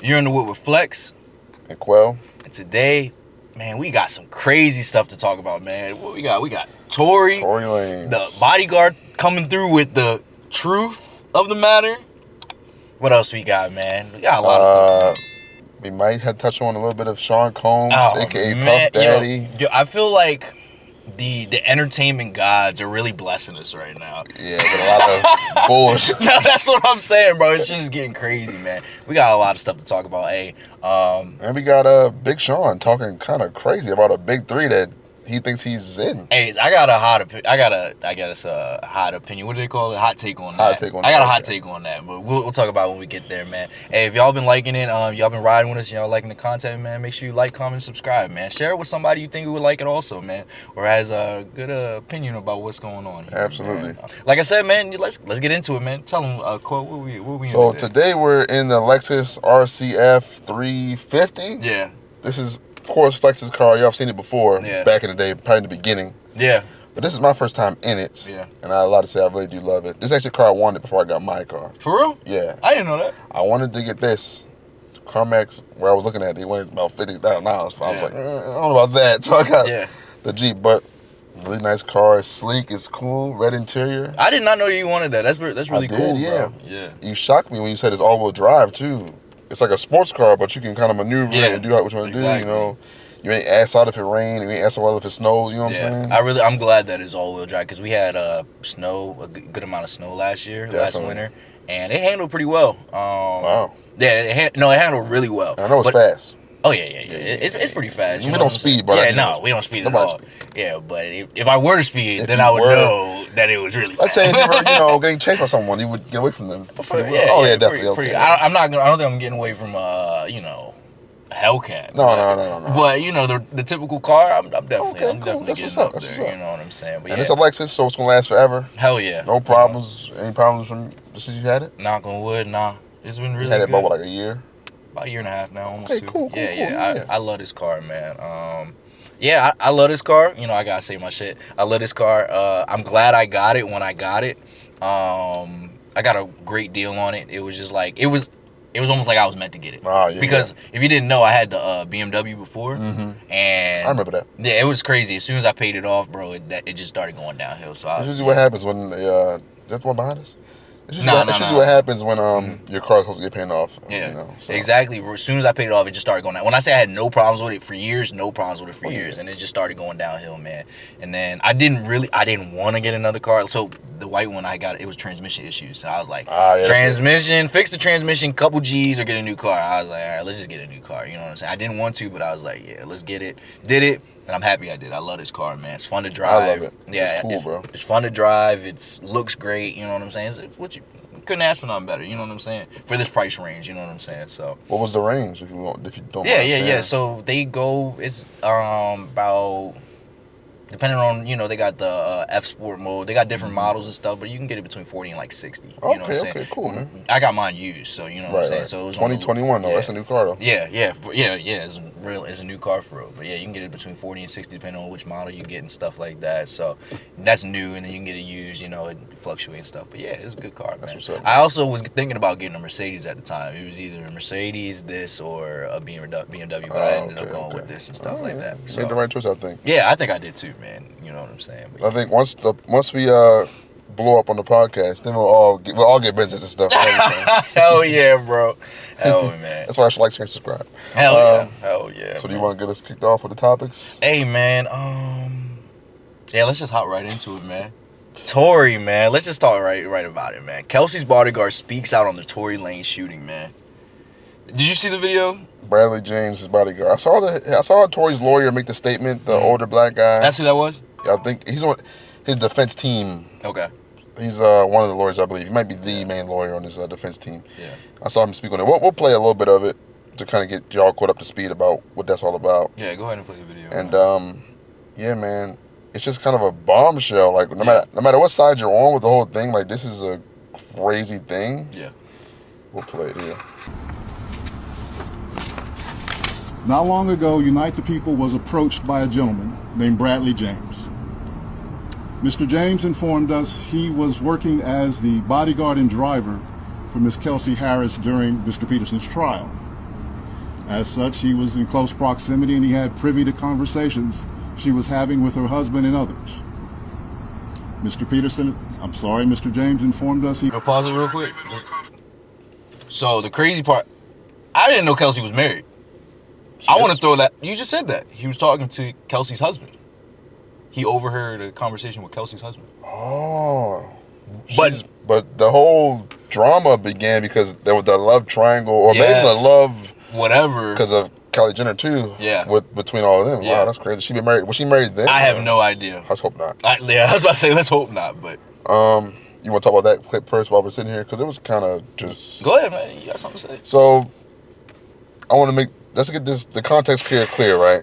You're in the Wood with Flex. And Quell. And today, man, we got some crazy stuff to talk about, man. What we got? We got Tory Lanez. The Bodyguard coming through with the truth of the matter. What else we got, man? We got a lot of stuff. We might have touched on a little bit of Sean Combs, a.k.a. Man. Puff Daddy. Yo, I feel like the entertainment gods are really blessing us right now. Yeah, with a lot of bullshit. No, that's what I'm saying, bro. It's just getting crazy, man. We got a lot of stuff to talk about. And we got Big Sean talking kind of crazy about a big three that he thinks he's in. Hey, I got a hot opinion. I guess a hot opinion. What do they call it? Hot take on that. I got a hot take on that, but we'll talk about it when we get there, man. Hey, if y'all been liking it, y'all been riding with us, y'all liking the content, man, make sure you like, comment, subscribe, man. Share it with somebody you think would like it also, man, or has a good opinion about what's going on here. Absolutely. Man. Like I said, man, let's get into it, man. Tell them, quote, what we So today we're in the Lexus RCF 350. Yeah. This is, of course, Flex's car. Y'all have seen it before, yeah. Back in the day, probably in the beginning. Yeah. But this is my first time in it. Yeah. And I have a lot to say. I really do love it. This is actually a car I wanted before I got my car. For real? Yeah. I didn't know that. I wanted to get this. CarMax, where I was looking at, they wanted about $50,000. I was like, I don't know about that. So I got the Jeep. But really nice car. It's sleek. It's cool. Red interior. I did not know you wanted that. That's really cool, yeah. Bro. Yeah. You shocked me when you said it's all-wheel drive, too. It's like a sports car, but you can kind of maneuver it and do what you want to do, you know. You ain't ass out if it rains. You ain't ass out if it snows. You know what I'm saying? I'm glad that it's all-wheel drive because we had a good amount of snow last winter, and it handled pretty well. Wow. Yeah, it handled really well. I know it's fast. Oh yeah. It's pretty fast. We don't speed, but we don't speed at all. Yeah, but if I were to speed, then I would know that it was really fast. Let's say if you were, getting chased by someone, you would get away from them. Definitely. I don't think I'm getting away from Hellcat. No. But the typical car, I'm definitely getting up there. You know what I'm saying? But and it's a Lexus, so it's gonna last forever. Hell yeah. No problems. Any problems from since you had it? Knock on wood, nah. It's been really you had it good. about like a year? About a year and a half now, almost two. Cool. I love this car, man. I love this car. I gotta say my shit. I love this car. I'm glad I got it when I got it. I got a great deal on it. It was just like it was almost like I was meant to get it. Because if you didn't know, I had the BMW before, and I remember that. Yeah, it was crazy. As soon as I paid it off, bro, it just started going downhill. So that's usually what happens when that's the one behind us. It's usually what happens when your car's supposed to get paid off. Yeah, exactly. As soon as I paid it off, it just started going down. When I say I had no problems with it for years, and it just started going downhill, man. And then I didn't want to get another car. So the white one I got, it was transmission issues. So I was like, fix the transmission, couple G's, or get a new car. I was like, all right, let's just get a new car. You know what I'm saying? I didn't want to, but I was like, yeah, let's get it. Did it. And I'm happy I did. I love this car, man. It's fun to drive. I love it. Yeah, it's cool, bro. It's fun to drive. It looks great. You know what I'm saying? You couldn't ask for nothing better. You know what I'm saying? For this price range, you know what I'm saying? So. What was the range, if you don't? Yeah. So they go. It's about. Depending on, they got the F Sport mode. They got different models and stuff, but you can get it between 40 and like 60. You know what I'm saying? Okay, cool, man. I got mine used, so you know what I'm saying? So it was 2021 though. That's a new car though. Yeah. It's a new car for real. But yeah, you can get it between 40 and 60 depending on which model you get and stuff like that. So that's new, and then you can get it used. It fluctuates and stuff. But yeah, it's a good car, man. That's what's up, man. I also was thinking about getting a Mercedes at the time. It was either a Mercedes, this, or a BMW, but I ended up going with this and stuff like that. You made the right choice, I think. Yeah, I think I did too, man. You know what I'm saying? But I think once we blow up on the podcast, then we'll all get business and stuff. Hell yeah, bro. Hell man. That's why I should like, share, and subscribe. Hell yeah. So do you want to get us kicked off with the topics? Hey man, let's just hop right into it, man. Tory, man. Let's just talk right about it, man. Kelsey's Bodyguard speaks out on the Tory Lanez shooting, man. Did you see the video? Bradley James' Bodyguard. I saw Tory's lawyer make the statement. The older black guy. That's who that was. I think he's on his defense team. Okay. He's one of the lawyers, I believe. He might be the main lawyer on his defense team. Yeah. I saw him speak on it. We'll play a little bit of it to kind of get y'all caught up to speed about what that's all about. Yeah, go ahead and play the video. And yeah, man, it's just kind of a bombshell. Like no matter what side you're on with the whole thing, like this is a crazy thing. Yeah. We'll play it here. Not long ago, Unite the People was approached by a gentleman named Bradley James. Mr. James informed us he was working as the bodyguard and driver for Miss Kelsey Harris during Mr. Peterson's trial. As such, he was in close proximity and he had privy to conversations she was having with her husband and others. Mr. James informed us he... Pause it real quick. So the crazy part, I didn't know Kelsey was married. I want to throw that. You just said that. He was talking to Kelsey's husband. He overheard a conversation with Kelsey's husband. Oh. But the whole drama began because there was the love triangle, or maybe the love... whatever. Because of Kylie Jenner, too. Yeah. Between all of them. Yeah. Wow, that's crazy. She been married. Was she married then? I have no idea. Let's hope not. I was about to say, let's hope not, but... You want to talk about that clip first while we're sitting here? Because it was kind of just... Go ahead, man. You got something to say. So, I want to make... Let's get the context clear, right?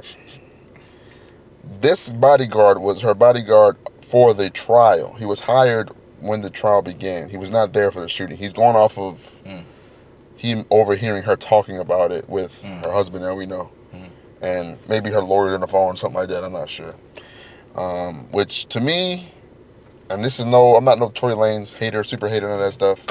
This bodyguard was her bodyguard for the trial. He was hired when the trial began. He was not there for the shooting. He's going off of him overhearing her talking about it with her husband, now we know. And maybe her lawyer on the phone or something like that, I'm not sure. Which, to me, and this is I'm not no Tory Lanez hater, super hater, none of that stuff.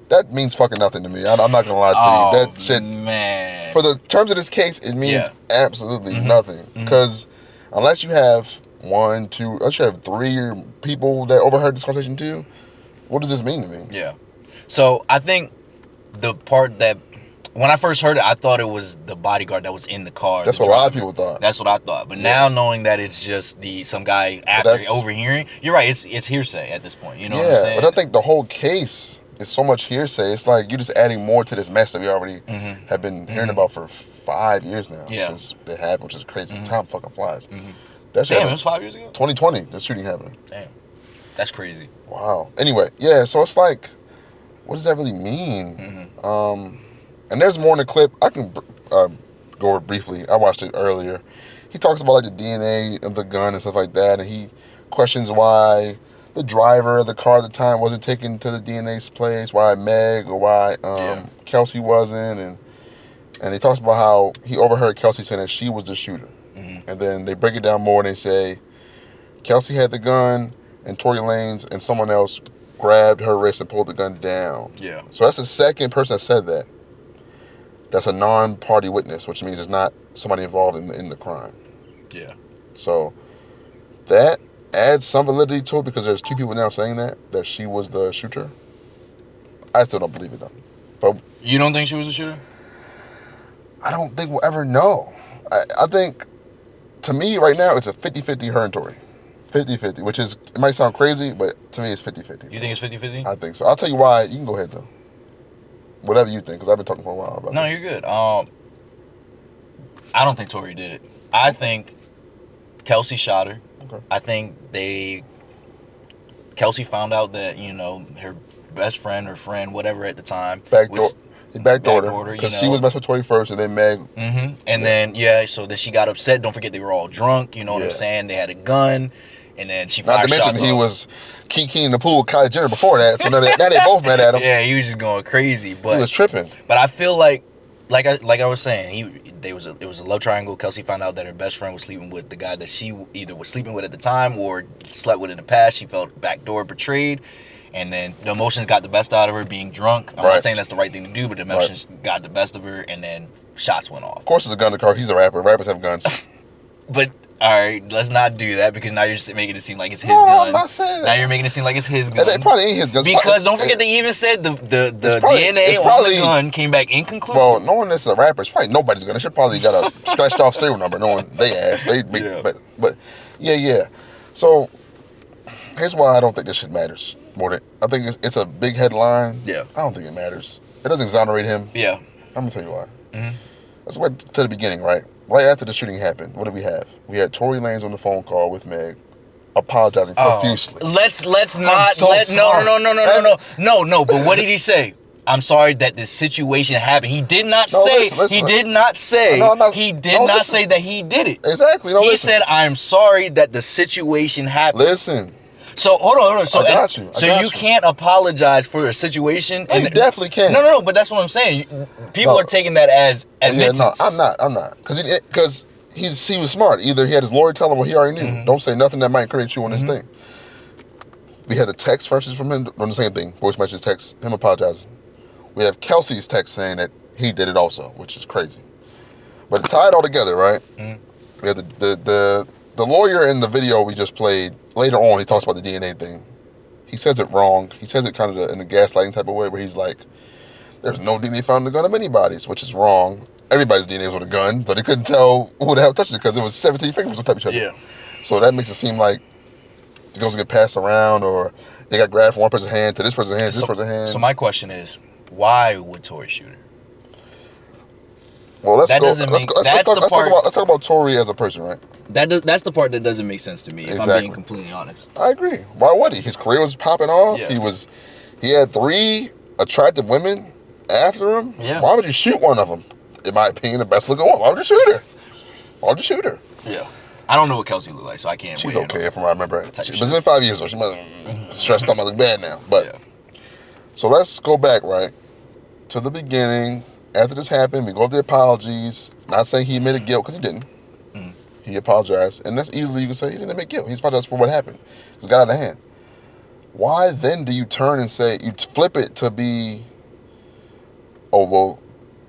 That means fucking nothing to me. I'm not going to lie to you. That shit, man. For the terms of this case, it means absolutely nothing. Because unless you have 1, 2, unless you have 3 people that overheard this conversation too, what does this mean to me? Yeah. So I think the part that, when I first heard it, I thought it was the bodyguard that was in the car. That's what a lot of people thought. That's what I thought. But now knowing that it's just some guy after overhearing, you're right, it's hearsay at this point. You know what I'm saying? But I think the whole case is so much hearsay. It's like you're just adding more to this mess that we already have been hearing about for 5 years now. Since it happened, which is crazy. Time fucking flies. Damn, it was 5 years ago? 2020, the shooting happened. Damn. That's crazy. Wow. Anyway, so it's like, what does that really mean? And there's more in the clip. I can go over briefly. I watched it earlier. He talks about like the DNA of the gun and stuff like that, and he questions why the driver of the car at the time wasn't taken to the DNA's place, why Meg or why Kelsey wasn't, and he talks about how he overheard Kelsey saying that she was the shooter. And then they break it down more and they say Kelsey had the gun and Tory Lanez and someone else grabbed her wrist and pulled the gun down. Yeah. So that's the second person that said that. That's a non-party witness, which means it's not somebody involved in the crime. Yeah. So that adds some validity to it because there's 2 people now saying that she was the shooter. I still don't believe it though. But you don't think she was the shooter? I don't think we'll ever know. I think, to me right now, it's a 50-50 her and Tory. 50-50, which is, it might sound crazy, but to me it's 50-50. You think it's 50-50? I think so. I'll tell you why. You can go ahead though. Whatever you think, because I've been talking for a while about this. You're good. I don't think Tory did it. I think Kelsey shot her. Okay. I think Kelsey found out that, her best friend or friend, whatever at the time, backdoored her because she was messing with Tory first, and then Meg. And then so then she got upset. Don't forget they were all drunk. You know what I'm saying? They had a gun, and then she fired shots. Not to mention he was kicking in the pool with Kylie Jenner before that. So now they both mad at him. Yeah, he was just going crazy. But he was tripping. But I feel like I was saying, it was a love triangle. Kelsey found out that her best friend was sleeping with the guy that she either was sleeping with at the time or slept with in the past. She felt backdoor betrayed. And then the emotions got the best out of her being drunk. I'm not saying that's the right thing to do, but the emotions got the best of her, and then shots went off. Of course, there's a gun in the car. He's a rapper. Rappers have guns. But, all right, let's not do that because now you're just making it seem like it's his gun. I'm not saying that. Now you're making it seem like it's his gun. It probably ain't his gun. Because don't forget they even said the DNA on the gun came back inconclusive. Well, knowing this is a rapper, it's probably nobody's gun. They should probably got a scratched off serial number. Knowing they asked. But So, here's why I don't think this shit matters. I think it's a big headline. Yeah. I don't think it matters. It doesn't exonerate him. Yeah. I'm going to tell you why. Let's go back to the beginning, right? Right after the shooting happened, what did we have? We had Tory Lanez on the phone call with Meg, apologizing profusely. Let's not. No. But what did he say? I'm sorry that this situation happened. He did not say. He did not say that he did it. Exactly. He said, "I'm sorry that the situation happened." Listen. So hold on. So I got you. You can't apologize for a situation. You definitely can. No. But that's what I'm saying. People are taking that as admittance. Yeah, I'm not. Because he was smart. Either he had his lawyer tell him what he already knew. Don't say nothing that might incriminate you on this thing. We had the text verses from him on the same thing. Voice message text, him apologizing. We have Kelsey's text saying that he did it also, which is crazy. But to tie it all together, right? We have the lawyer in the video we just played. Later on, he talks about the DNA thing. He says it wrong. He says it kind of in a gaslighting type of way, where he's like, "There's no DNA found in the gun of anybody's," which is wrong. Everybody's DNA was on a gun, so they couldn't tell who the hell touched it because it was 17 fingers on top of each other. Yeah. So that makes it seem like the guns get passed around, or they got grabbed from one person's hand to this person's hand to this person's hand. So my question is, why would Tory shoot her? Well, let's talk about Tory as a person, right? That's the part that doesn't make sense to me. If I'm being completely honest, I agree. Why would he? His career was popping off. Yeah. He had 3 attractive women after him. Yeah. Why would you shoot one of them? In my opinion, the best looking one. Why would you shoot her? Why would you shoot her? Yeah. I don't know what Kelsey looked like, so I can't. She's okay from what I remember. It's been 5 years, so she must stressed out, might look bad now. But so let's go back to the beginning. After this happened, we go through the apologies. Not saying he admitted guilt, because he didn't. He apologized, and that's easily you can say he didn't admit guilt. He's apologized for what happened. It got out of hand. Why then do you turn and say, you flip it to be, oh, well,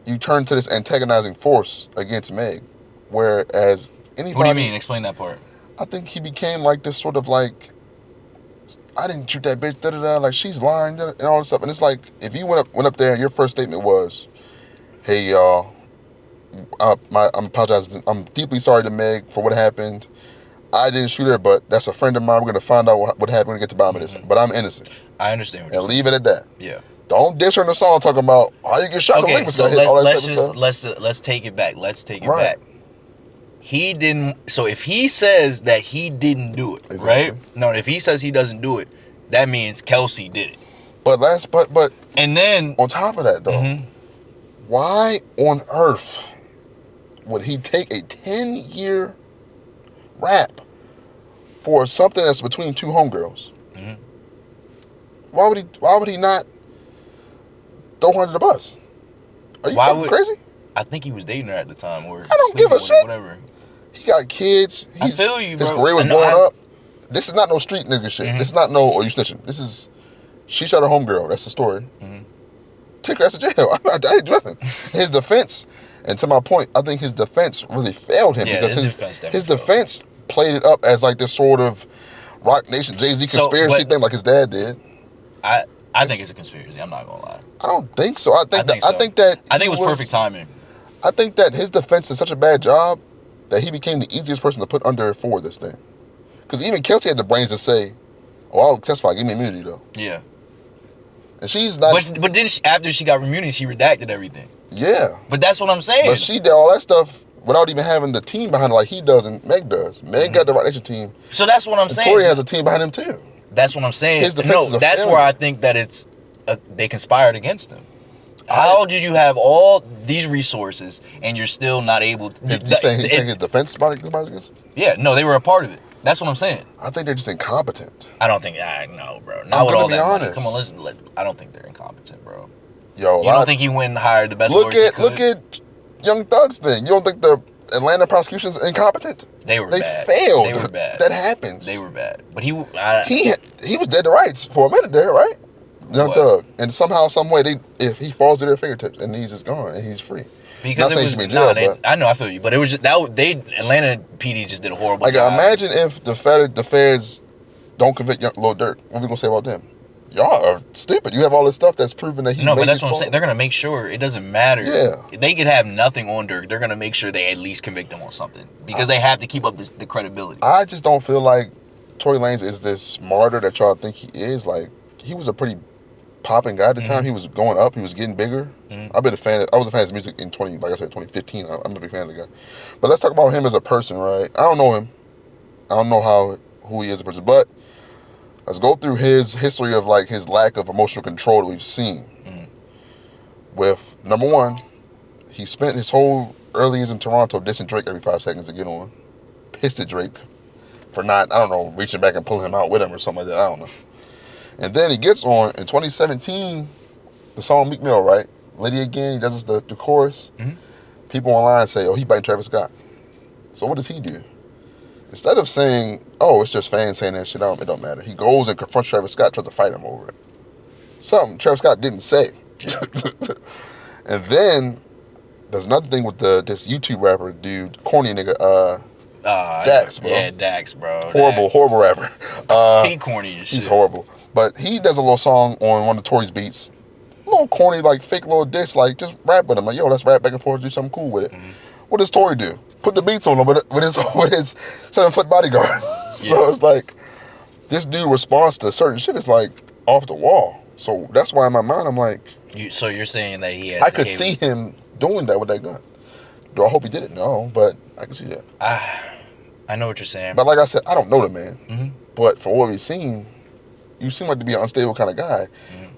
you turn to this antagonizing force against Meg, whereas anybody... What do you mean? Explain that part. I think he became like this sort of like, I didn't shoot that bitch, da-da-da, like she's lying, and all this stuff. And it's like, if you went up there and your first statement was, hey, y'all, I'm apologizing. I'm deeply sorry to Meg for what happened. I didn't shoot her, but that's a friend of mine. We're going to find out what happened when we get to the bottom of this. But I'm innocent. I understand what you're saying. Leave it at that. Yeah. Don't diss her in the song talking about how you get shot. Okay, so let's take it back. Let's take it back. He didn't. So if he says that he didn't do it, right? No, if he says he doesn't do it, that means Kelsey did it. But and then on top of that though, why on earth would he take a 10-year rap for something that's between 2 homegirls? Why would he not throw her under the bus? Are you fucking crazy? I think he was dating her at the time, or I don't give a shit. Whatever. He got kids. I feel you, bro. His career was blowing up. This is not no street nigga shit. This is not no, you snitching. This is, she shot her homegirl. That's the story. Take her ass to jail. I didn't do nothing. His defense, and to my point, I think his defense really failed him because his defense played it up as like this sort of Rock Nation, Jay-Z conspiracy thing, like his dad did. I think it's a conspiracy. I'm not gonna lie. I don't think so. I think it was perfect timing. I think that his defense did such a bad job that he became the easiest person to put under for this thing. Because even Kelsey had the brains to say, "Oh, I'll testify. Give me immunity, though." Yeah. And she's not. But then after she got immunity, she redacted everything. Yeah. But that's what I'm saying. But she did all that stuff without even having the team behind her like he does and Meg does. Meg got the Rock Nation team. So that's what I'm saying. Tory has a team behind him too. That's what I'm saying. His defense is a that's failure. where I think that it's they conspired against him. How did you have all these resources and you're still not able to... You saying his defense conspired against him? Yeah, no, they were a part of it. That's what I'm saying. I think they're just incompetent. I don't think... no, bro. Not with all that money. Come on, listen. I don't think they're incompetent, bro. Yo, you don't think he went and hired the best lawyers he could? Look at Young Thug's thing. You don't think the Atlanta prosecution's incompetent? They were bad. They failed. They were bad. That happens. They were bad. But he was dead to rights for a minute there, right? Young Thug. And somehow, some way, if he falls to their fingertips and he's just gone and he's free. Because it was I know, I feel you, but it was just Atlanta PD just did a horrible job. Imagine if the feds don't convict Lil Durk. What are we gonna say about them? Y'all are stupid. You have all this stuff that's proven that he. No, but that's what I'm saying. They're gonna make sure it doesn't matter. Yeah. They could have nothing on Durk. They're gonna make sure they at least convict him on something because they have to keep up the credibility. I just don't feel like Tory Lanez is this martyr that y'all think he is. Like, he was a pretty popping guy at the time. He was going up. He was getting bigger. I was a fan of his music in 2015. I'm a big fan of the guy. But let's talk about him as a person, right? I don't know him. I don't know who he is as a person. But let's go through his history of like his lack of emotional control that we've seen. With number one, he spent his whole early years in Toronto dissing Drake every 5 seconds to get on. Pissed at Drake for not, I don't know, reaching back and pulling him out with him or something like that. I don't know. And then he gets on in 2017, the song Meek Mill, right? Lady Again, he does the chorus. People online say, oh, he biting Travis Scott. So what does he do? Instead of saying, oh, it's just fans saying that shit, it don't matter. He goes and confronts Travis Scott, tries to fight him over it. Something Travis Scott didn't say. And then there's another thing with this YouTube rapper dude, corny nigga, Dax, bro. Yeah, Dax, bro. Horrible rapper. He corny as shit. He's horrible. But he does a little song on one of Tory's beats. A little corny, like fake little diss, like just rap with him. Like, yo, let's rap back and forth, do something cool with it. Mm-hmm. What does Tory do? Put the beats on him with his 7-foot bodyguard. So it's like, this dude responds to certain shit is like off the wall. So that's why in my mind I'm like, so you're saying that he has I could see him doing that with that gun. Do I hope he did it? No, but I can see that. I know what you're saying. But like I said, I don't know the man. Mm-hmm. But for what we've seen, you seem like to be an unstable kind of guy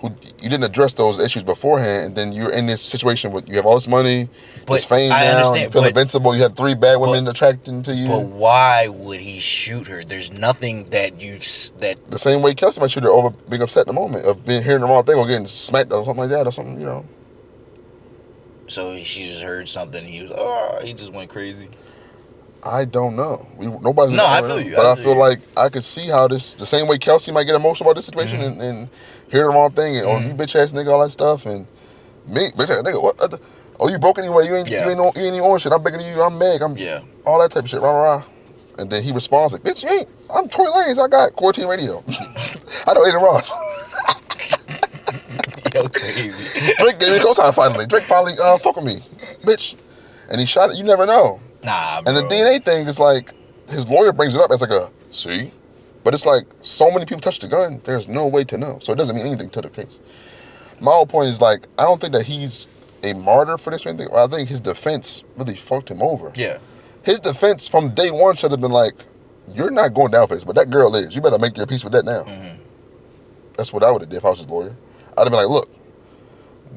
who you didn't address those issues beforehand, and then you're in this situation where you have all this money, this fame now, you feel invincible, you have 3 bad women attracting to you. But why would he shoot her? There's nothing that the same way Kelsey might shoot her over being upset in the moment of being hearing the wrong thing or getting smacked or something like that or something, you know. So she just heard something and he just went crazy. I don't know. Nobody's No, I feel you. But I feel like I could see how the same way Kelsey might get emotional about this situation and hear the wrong thing and you bitch ass nigga, all that stuff, and me bitch ass nigga, what? Oh, you broke anyway? You ain't even on shit. I'm begging you. I'm Meg. I'm all that type of shit. Rah rah rah. And then he responds like, bitch, you ain't. I'm Tory Lanez. I got Quarantine Radio. I know Aiden Ross. Yo, crazy. Drake gave me a cosign finally. Drake finally fuck with me, bitch. And he shot it. You never know. Nah, bro. And the DNA thing is like, his lawyer brings it up as like a, see? But it's like, so many people touched the gun, there's no way to know. So it doesn't mean anything to the case. My whole point is like, I don't think that he's a martyr for this or anything. I think his defense really fucked him over. Yeah. His defense from day one should have been like, you're not going down for this, but that girl is. You better make your peace with that now. Mm-hmm. That's what I would have did if I was his lawyer. I'd have been like, look,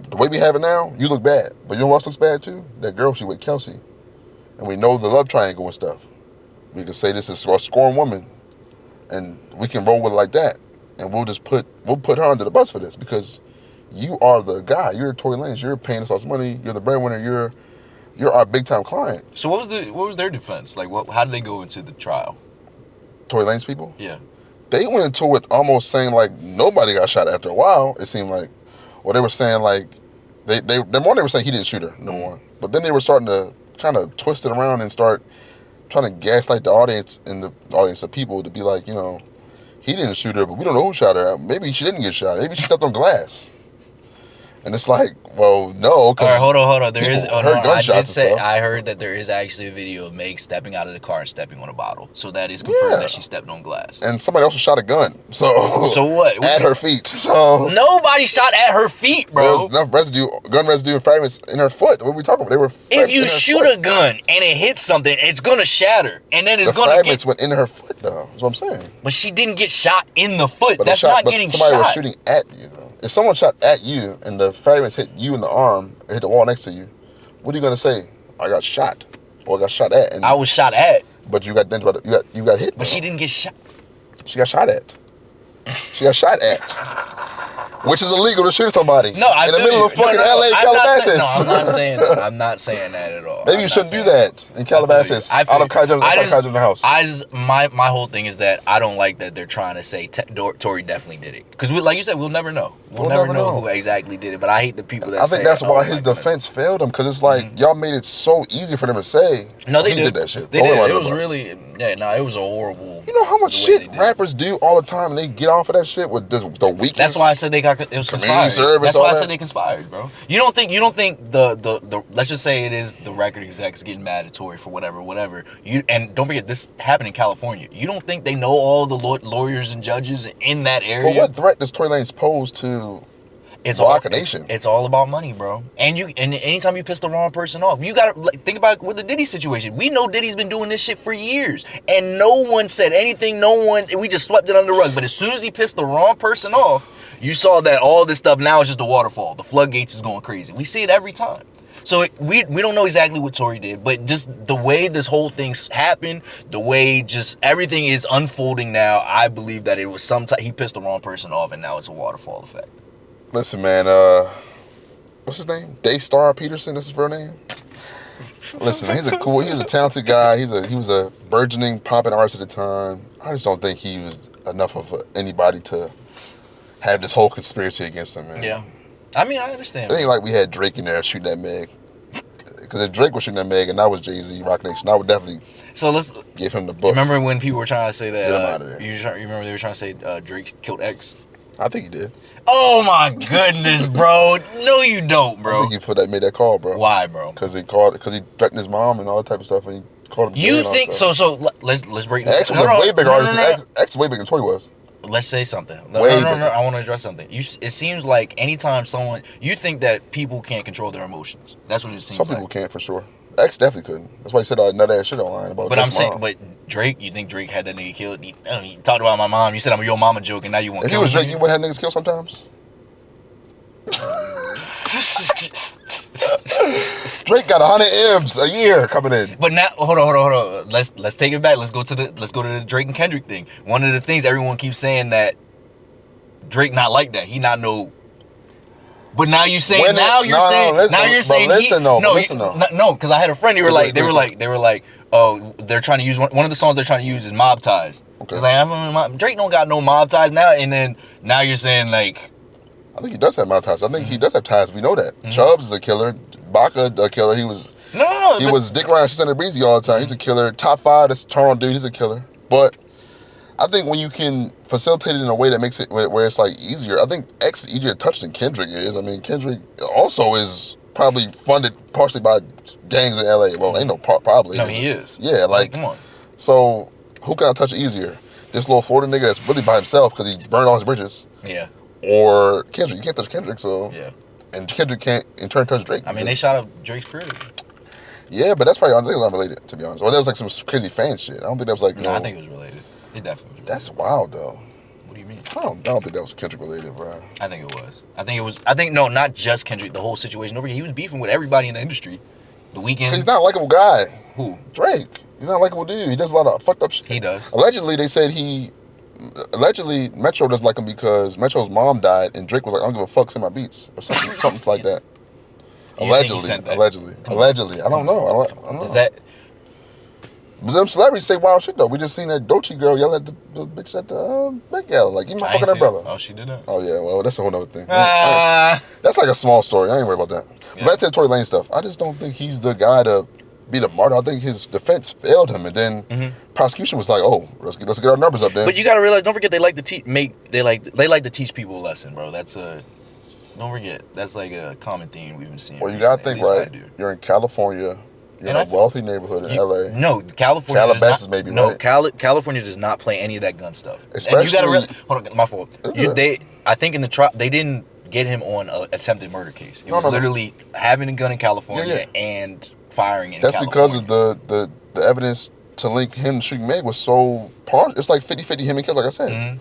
the way we have it now, you look bad. But you know what else looks bad too? That girl, she with Kelsey. And we know the love triangle and stuff. We can say this is a scorned woman, and we can roll with it like that. And we'll put her under the bus for this because you are the guy. You're Tory Lanez. You're paying us all this money. You're the breadwinner. You're our big time client. So what was their defense? Like, how did they go into the trial? Tory Lanez people? Yeah. They went into it almost saying like nobody got shot. After a while, it seemed like, or they were saying like they were saying he didn't shoot her, number one. But then they were starting to kind of twist it around and start trying to gaslight the audience and the audience of people to be like, you know, he didn't shoot her, but we don't know who shot her. Maybe she didn't get shot. Maybe she stepped on glass. And it's like, well, no. All right, hold on. There is. I heard that there is actually a video of Meg stepping out of the car and stepping on a bottle. So that is confirmed that she stepped on glass. And somebody also shot a gun. So what? At her feet. So nobody shot at her feet, bro. There was enough residue, gun residue, and fragments in her foot. What are we talking about? They were. If you shoot a gun and it hits something, it's gonna shatter, and then it's gonna fragments went in her foot, though. That's what I'm saying. But she didn't get shot in the foot. But That's not getting somebody shot. Was shooting at you. If someone shot at you and the fragments hit you in the arm, hit the wall next to you, what are you gonna say? I got shot, or I got shot at. And I was shot at. But you got hit. But she didn't get shot. She got shot at. She got shot at. Which is illegal to shoot somebody. No, I in the middle of fucking LA, Calabasas. I'm not saying that. I'm not saying that at all. Maybe you shouldn't do that in Calabasas. Out of Kaiser in the house. My whole thing is that I don't like that they're trying to say Tory definitely did it. Because like you said, we'll never know. We'll never know who exactly did it. But I hate the people that say I think that's why his defense failed him. Because it's like, y'all made it so easy for them to say, no, they did that shit. They did. It was really, it was a horrible. You know how much shit rappers do all the time and they get off of that shit with the weakest. That's why I said it was conspired. That's why I said they conspired, bro. You don't think the let's just say it is the record execs getting mad at Tory for whatever. And don't forget, this happened in California. You don't think they know all the lawyers and judges in that area? Well, what threat does Tory Lanez pose to Block a nation? It's all about money, bro. And anytime you piss the wrong person off, you gotta think about with the Diddy situation. We know Diddy's been doing this shit for years, and no one said anything. We just swept it under the rug. But as soon as he pissed the wrong person off, you saw that all this stuff now is just a waterfall. The floodgates is going crazy. We see it every time. So we don't know exactly what Tory did, but just the way this whole thing's happened, the way just everything is unfolding now, I believe that it was he pissed the wrong person off, and now it's a waterfall effect. Listen, man, what's his name? Daystar Peterson, that's his real name? Listen, he's a talented guy. He was a burgeoning popping artist at the time. I just don't think he was enough of anybody to have this whole conspiracy against him, man. Yeah. I mean, I understand. It ain't like we had Drake in there shooting that Meg. Because if Drake was shooting at Meg and I was Jay-Z, Rock Nation, I would definitely give him the book. Remember when people were trying to say that? Get him out of there. You remember they were trying to say Drake killed X? I think he did. Oh my goodness, bro! No, you don't, bro. I think he made that call, bro. Why, bro? Because he threatened his mom and all that type of stuff, and he called him. You think so? So let's break this. X was a way bigger artist. X was way bigger than Tory was. Let's say something. No, way no. I want to address something. It seems like anytime you think that people can't control their emotions. That's what it seems like. Some people can't for sure. X definitely couldn't. That's why he said all that nut ass shit online about. But I'm saying, but Drake, you think Drake had that nigga killed? He talked about my mom. You said I'm your mama joke, and now you want. If he was Drake, you wouldn't have niggas killed sometimes. Drake got 100 M's a year coming in. But now, hold on. Let's take it back. Let's go to the Drake and Kendrick thing. One of the things everyone keeps saying that Drake not like that. He not no. But now you say no, because I had a friend. They were like, oh, they're trying to use one of the songs they're trying to use is Mob Ties. Okay. It's like Drake don't got no mob ties now, and then now you're saying like. I think he does have mob ties. I think he does have ties. We know that. Chubbs is a killer. Baca a killer. He was he was dick around Center Breezy all the time. He's a killer. Top 5, this Toronto dude. He's a killer. But I think when you can facilitate it in a way that makes it where it's like easier, I think X is easier to touch than Kendrick is. I mean, Kendrick also is probably funded partially by gangs in LA. Well, ain't no probably. No, he is. Yeah, like come on. So who can I touch easier? This little Florida nigga that's really by himself because he burned all his bridges. Yeah. Or Kendrick. You can't touch Kendrick, so yeah. And Kendrick can't in turn touch Drake. I mean, they shot up Drake's crib. Yeah, but that's probably unrelated, to be honest. Or that was like some crazy fan shit. I don't think that was like I think it was related. It definitely was related. That's wild though. What do you mean? I don't think that was Kendrick related, bro. I think it was. I think no, not just Kendrick. The whole situation over here. He was beefing with everybody in the industry. The Weeknd. He's not a likable guy. Who? Drake. He's not a likable dude. He does a lot of fucked up shit. He does. Allegedly, they said Allegedly, Metro doesn't like him because Metro's mom died, and Drake was like, "I don't give a fuck, send my beats," or something like that. Allegedly. I don't know. I don't know. Is that? But them celebrities say wild shit though. We just seen that Doechii girl yell at the bitch at the Met Gala, like, "You my fucking umbrella." Oh, she did that. Oh yeah, well that's a whole other thing. That's like a small story. I ain't worried about that. Yeah. Back to the Tory Lanez stuff. I just don't think he's the guy to be the martyr. I think his defense failed him, and then prosecution was like, "Oh, let's get our numbers up then." But you gotta realize, don't forget, they like to teach people a lesson, bro. Don't forget, that's like a common theme we've been seeing. Well, you gotta think, right? You're in California. You're in a wealthy neighborhood in LA. No, California. Calabasas, maybe. No, right? California does not play any of that gun stuff. Especially, and you gotta realize, hold on, my fault. I think in the trial they didn't get him on an attempted murder case. It was literally having a gun in California and firing in California. That's because of the evidence to link him shooting Meg was so partial. It's like 50-50 him and Kelsey, like I said.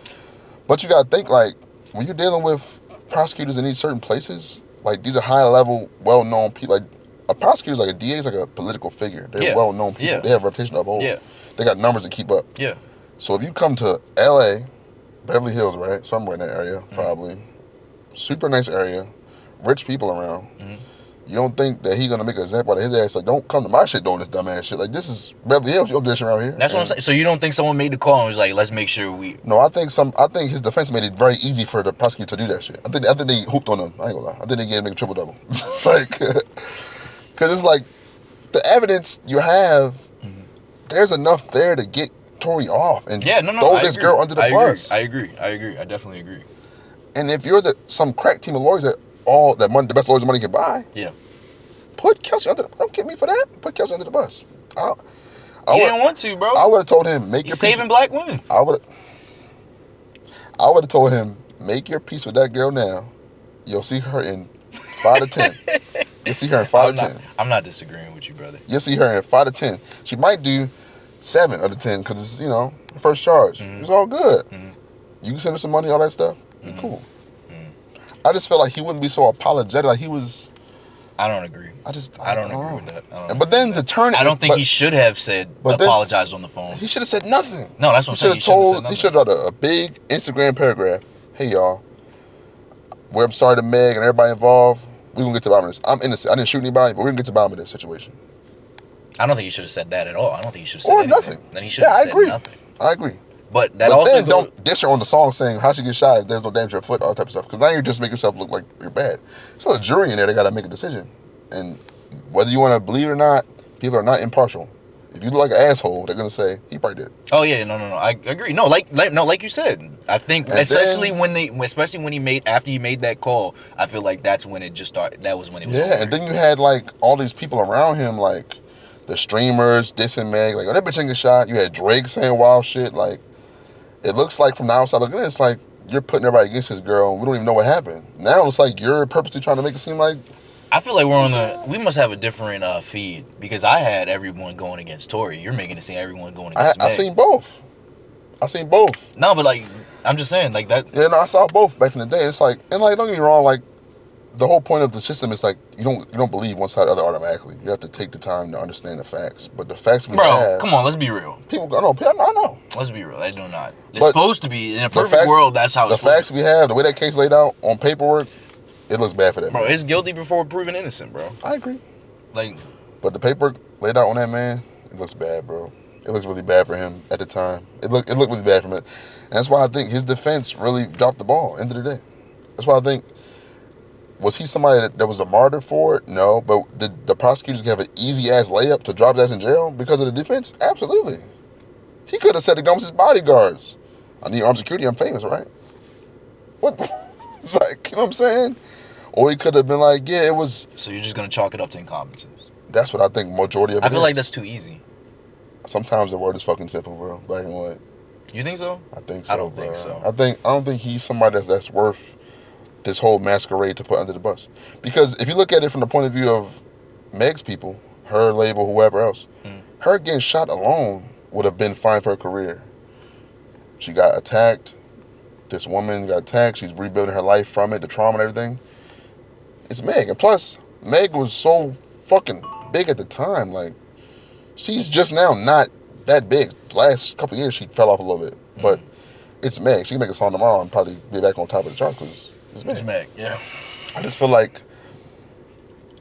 But you gotta think, like, when you're dealing with prosecutors in these certain places, like, these are high-level, well-known people. Like, a prosecutor's like a DA is like a political figure. They're well-known people. They have a reputation of uphold. They got numbers to keep up. So if you come to LA, Beverly Hills, right? Somewhere in that area, probably. Super nice area. Rich people around. You don't think that he's gonna make an example out of his ass? Like, don't come to my shit doing this dumb ass shit. Like, this is Beverly Hills. You don't do this shit around here. That's what I'm saying. So you don't think someone made the call and was like, let's make sure we? No, I think his defense made it very easy for the prosecutor to do that shit. I think they hooped on him. I ain't gonna lie. I think they gave him a triple double. Like, because it's like the evidence you have. There's enough there to get Tory off and throw this girl under the bus. I agree. I definitely agree. And if you're some crack team of lawyers the best lawyers money can buy, put Kelsey under the. Don't get me for that. Put Kelsey under the bus. He didn't want to, bro. I would have told him make your saving black women. I would have told him make your peace with that girl now. You'll see her in 5 to 10. You'll see her in 5 to 10. I'm not disagreeing with you, brother. You'll see her in 5 to 10. She might do 7 out of 10 because it's first charge. It's all good. You can send her some money, all that stuff. Cool. I just felt like he wouldn't be so apologetic. Like he was. I don't agree. I don't agree with that. But then to turn it. I don't think he should have apologized on the phone. He should have said nothing. No, that's what I'm saying. He should have dropped a big Instagram paragraph. Hey y'all, I'm sorry to Meg and everybody involved. We're gonna get to the bottom of this. I'm innocent. I didn't shoot anybody, but we're gonna get to the bottom of this situation. I don't think he should have said that at all. I don't think he should have said anything. Nothing. Then he should have said nothing. I agree. But also don't diss her on the song saying how she get shot if there's no damage to her foot, all that type of stuff. Because now you're just making yourself look like you're bad. There's still a jury in there. They got to make a decision. And whether you want to believe it or not, people are not impartial. If you look like an asshole, they're gonna say he probably did. Oh yeah, no. I agree. No, like you said, I think especially when he made after he made that call, I feel like that's when it just started. That was when it was. Yeah, over. And then you had like all these people around him, like the streamers dissing Meg, like, oh, that bitch ain't get shot. You had Drake saying wild shit. Like, it looks like from the outside looking in, it's like you're putting everybody against this girl, and we don't even know what happened. Now it's like you're purposely trying to make it seem like. I feel like we must have a different feed because I had everyone going against Tory. You're making it seem everyone going against Meg. I seen both. No, but like, I'm just saying, like that. Yeah, no, I saw both back in the day. It's like, and like, don't get me wrong, like, the whole point of the system is like, you don't believe one side or the other automatically. You have to take the time to understand the facts. But the facts we have. Come on, let's be real. I know. Let's be real. They do not. It's supposed to be, in a perfect world, that's how it's supposed to be. The facts we have, the way that case laid out on paperwork, it looks bad for that man. Bro, it's guilty before proven innocent, bro. I agree. Like, but the paperwork laid out on that man, it looks bad, bro. It looks really bad for him at the time. It looked really bad for him. And that's why I think his defense really dropped the ball, end of the day. That's why I think, was he somebody that was a martyr for it? No. But did the prosecutors have an easy-ass layup to drop his ass in jail because of the defense? Absolutely. He could have said to his bodyguards, I need armed security, I'm famous, right? What? It's like, you know what I'm saying? Or he could have been like, yeah, it was... So you're just going to chalk it up to incompetence? That's what I think majority of it I feel like that's too easy. Sometimes the word is fucking simple, bro. Black and white. You think so? I think so, I don't think so. I don't think he's somebody that's worth this whole masquerade to put under the bus. Because if you look at it from the point of view of Meg's people, her label, whoever else, her getting shot alone would have been fine for her career. She got attacked. This woman got attacked. She's rebuilding her life from it, the trauma and everything. It's Meg. And plus, Meg was so fucking big at the time. Like, she's just now not that big. Last couple of years, she fell off a little bit. But it's Meg. She can make a song tomorrow and probably be back on top of the chart because it's Meg. It's Meg, yeah. I just feel like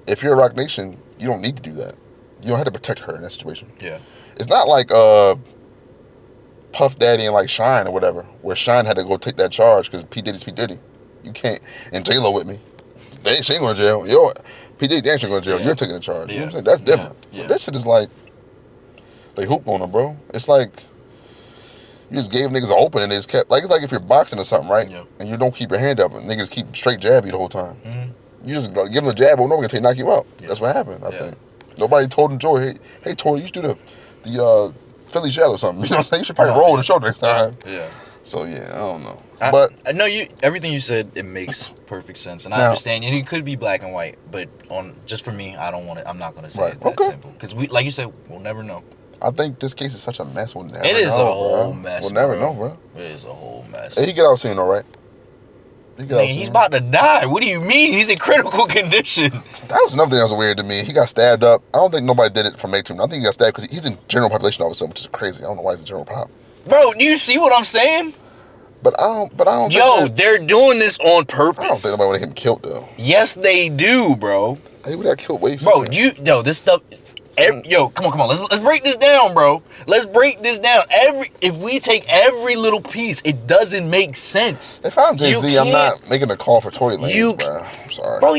if you're a Rock Nation, you don't need to do that. You don't have to protect her in that situation. Yeah. It's not like Puff Daddy and like Shine or whatever, where Shine had to go take that charge because P. Diddy's P. Diddy. You can't. And J-Lo with me. She ain't going to jail. Yo, P. Diddy ain't going to jail. Yeah. You're taking the charge. Yeah. You know what I'm saying? That's different. Yeah. That shit is like, they hoop on them, bro. It's like, you just gave niggas an open and they just kept, like, it's like if you're boxing or something, right? Yeah. And you don't keep your hand up and niggas keep straight jab you the whole time. You just like, give them a jab over and over again, knock you out. Yeah. That's what happened, I think. Nobody told him, Joey, hey, Tory, you should do the Philly shell or something. You know what I'm saying? You should probably roll the show next time. Yeah. So, yeah, I don't know. But I know everything you said, it makes perfect sense. And I understand. And it could be black and white. But just for me, I don't want it. I'm not going to say it's that simple. Because, like you said, we'll never know. I think this case is such a mess. We'll never know. It is a whole mess. We'll never know, bro. It is a whole mess. Hey, he get out soon, all right? He's about to die. What do you mean? He's in critical condition. That was another thing that was weird to me. He got stabbed up. I don't think nobody did it for make too. I think he got stabbed because he's in general population all of a sudden, which is crazy. I don't know why he's in general pop. Bro, do you see what I'm saying? But I don't. Yo, they're doing this on purpose. I don't think nobody want him killed though. Yes, they do, bro. He would have killed way. Bro, this stuff. Yo, come on. Let's break this down, bro. Let's break this down. If we take every little piece, it doesn't make sense. If I'm Jay-Z, I'm not making a call for Tory Lanez, bro. I'm sorry, bro.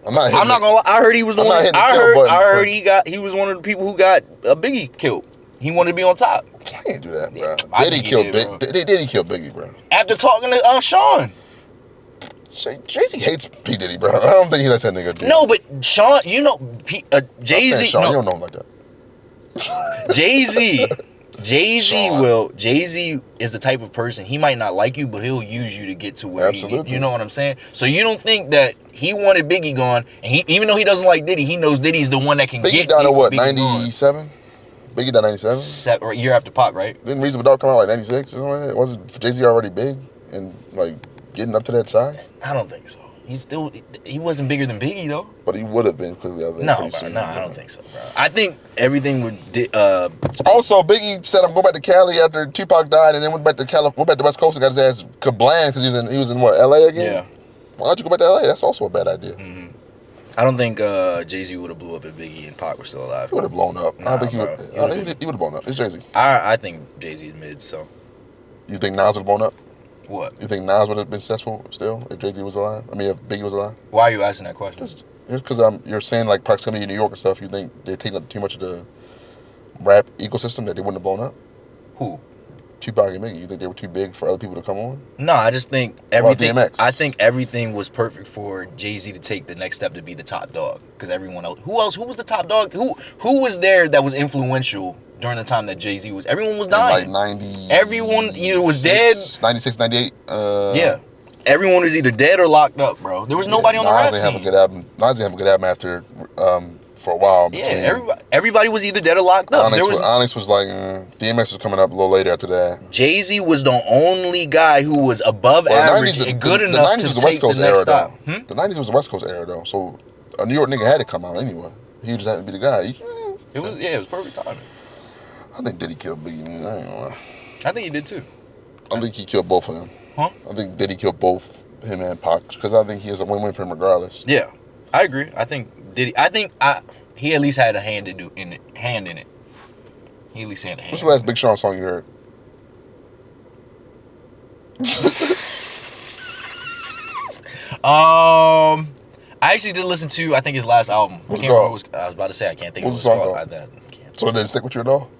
I'm not gonna lie. I heard he was the one. I heard he was one of the people who got Biggie killed. He wanted to be on top. I can't do that, bro. Diddy killed Biggie, bro. After talking to Sean. Jay-Z hates P. Diddy, bro. I don't think he lets that nigga do it. No, but Sean, you know, Jay-Z. Sean, you don't know him like that. Jay-Z is the type of person, he might not like you, but he'll use you to get to where you know what I'm saying? So you don't think that he wanted Biggie gone, and even though he doesn't like Diddy, he knows Diddy's the one that can get Biggie died in what, 97? Biggie died 97? Or a year after Pac, right? Didn't Reasonable Doubt come out like 96 or something like that? Wasn't Jay-Z already big and like getting up to that size? I don't think so. He wasn't bigger than Biggie though. But he would have been clearly. I don't think so, bro. I think everything would. Also, Biggie said I'm going back to Cali after Tupac died, and then went back to West Coast and got his ass kablam because he was in what, LA again? Yeah. Why'd you go back to LA? That's also a bad idea. Mm-hmm. I don't think Jay-Z would have blew up if Biggie and Pac were still alive. He would have blown up. I don't think he would. He would have blown up. It's Jay-Z. I think Jay-Z is mid. So. You think Nas would have blown up? What? You think Nas would have been successful still if Jay-Z was alive? I mean, if Biggie was alive? Why are you asking that question? Just because you're saying like proximity to New York and stuff, you think they're taking up too much of the rap ecosystem that they wouldn't have blown up? Who? Tupac and Biggie. You think they were too big for other people to come on? No, I just think everything. DMX? I think everything was perfect for Jay-Z to take the next step to be the top dog. Because everyone else, who was the top dog? Who was there that was influential during the time that Jay-Z was? Everyone was dying. Like 90. Everyone either was dead. 96, 98. Yeah. Everyone was either dead or locked up, bro. There was nobody on the rap scene. Nas didn't have a good album after for a while. Yeah, everybody was either dead or locked up. Onyx was like, DMX was coming up a little later after that. Jay-Z was the only guy who was above average and good enough to take the next stop. The 90s was the West Coast era, though. So a New York nigga had to come out anyway. He just had to be the guy. It was perfect timing. I think Diddy killed Biggie. I ain't gonna lie. I think he did too. I think he killed both of them. Huh? I think Diddy killed both him and Pac because I think he is a win-win for him regardless. Yeah, I agree. I think Diddy. He at least had a hand in it. He at least had a hand. What's the last Big Sean song you heard? I actually did listen to I think his last album. What's it called? I was about to say I can't think of What's the song called. called? So it didn't stick with you at all?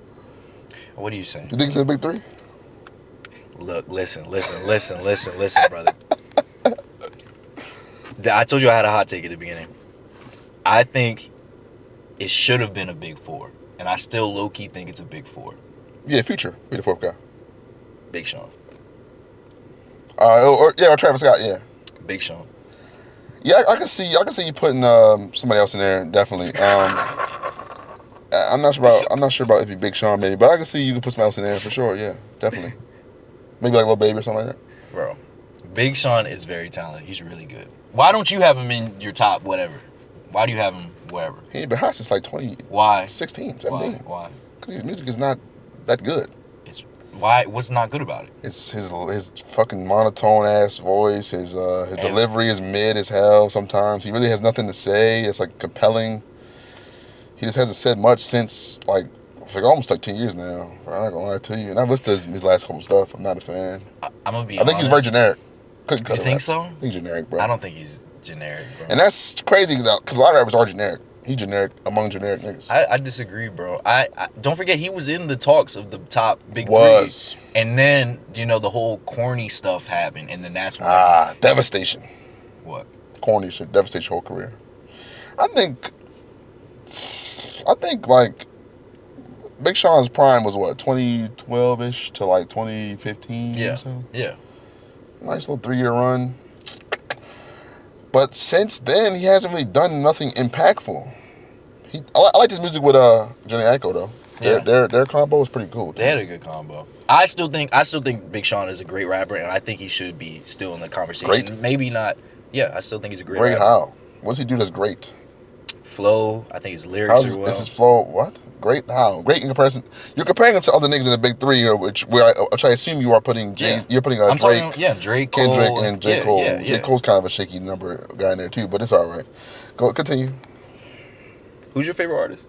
What are you saying? You think it's in the big three? Look, listen, brother. I told you I had a hot take at the beginning. I think it should have been a big four, and I still low-key think it's a big four. Yeah, Future. Be the fourth guy. Big Sean. Or Travis Scott. Yeah. Big Sean. Yeah, I can see you putting somebody else in there. Definitely. I'm not sure about if you Big Sean maybe, but I can see you can put somebody else in there for sure. Yeah, definitely. Maybe like Lil Baby or something like that. Bro, Big Sean is very talented. He's really good. Why don't you have him in your top whatever? Why do you have him wherever? He ain't been hot since like 20. Why? 16, 17. Why? Because his music is not that good. Why? What's not good about it? It's his fucking monotone ass voice. His delivery is mid as hell. Sometimes he really has nothing to say. It's like compelling. He just hasn't said much since like almost like 10 years now. I'm not gonna lie to you. And I've listened to his last couple stuff. I'm not a fan. I'm gonna be. I think he's very generic. You think so? I think he's generic, bro. I don't think he's generic, bro. And that's crazy though, because a lot of rappers are generic. He's generic among generic niggas. I disagree, bro. I don't forget he was in the talks of the top big three, and then the whole corny stuff happened, and then that's when devastation. What? Corny shit, devastate your whole career. I think like Big Sean's prime was what 2012ish to like 2015. Yeah. Or so? Yeah. Nice little 3-year run. But since then, he hasn't really done nothing impactful. I like his music with Johnny Aiko though. Yeah. Their combo is pretty cool. They had a good combo. I still think Big Sean is a great rapper, and I think he should be still in the conversation. Great? Maybe not. Yeah, I still think he's a great Great rapper. how? What's he do that's great? Flow. I think his lyrics are well. Is his flow what? Great how? Great in comparison. You're comparing him to other niggas in the big three, which I assume you are putting You're putting Drake, Drake, Kendrick, Cole, and J. Cole. Yeah. J. Cole's kind of a shaky number guy in there too, but it's all right. Go continue. Who's your favorite artist?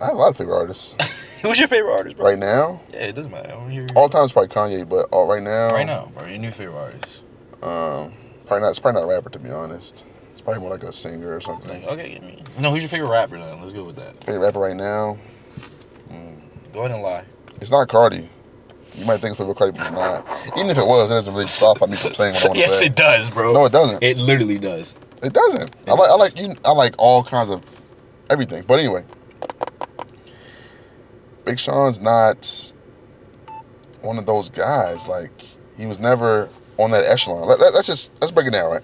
I have a lot of favorite artists. Who's your favorite artist, bro? Right now? Yeah, it doesn't matter. I don't hear you. All time is probably Kanye, but right now. Right now, bro. Your new favorite artist? It's probably not a rapper to be honest. It's probably more like a singer or something. Okay, no. Who's your favorite rapper then? Let's go with that. Favorite rapper right now? Go ahead and lie. It's not Cardi. You might think it's favorite Cardi, but it's not. Even if it was, it doesn't really stop me from saying what I want to say. Yes, it does, bro. No, it doesn't. It literally does. It doesn't. I like all kinds of everything. But anyway, Big Sean's not one of those guys. Like he was never on that echelon. Let's break it down, right?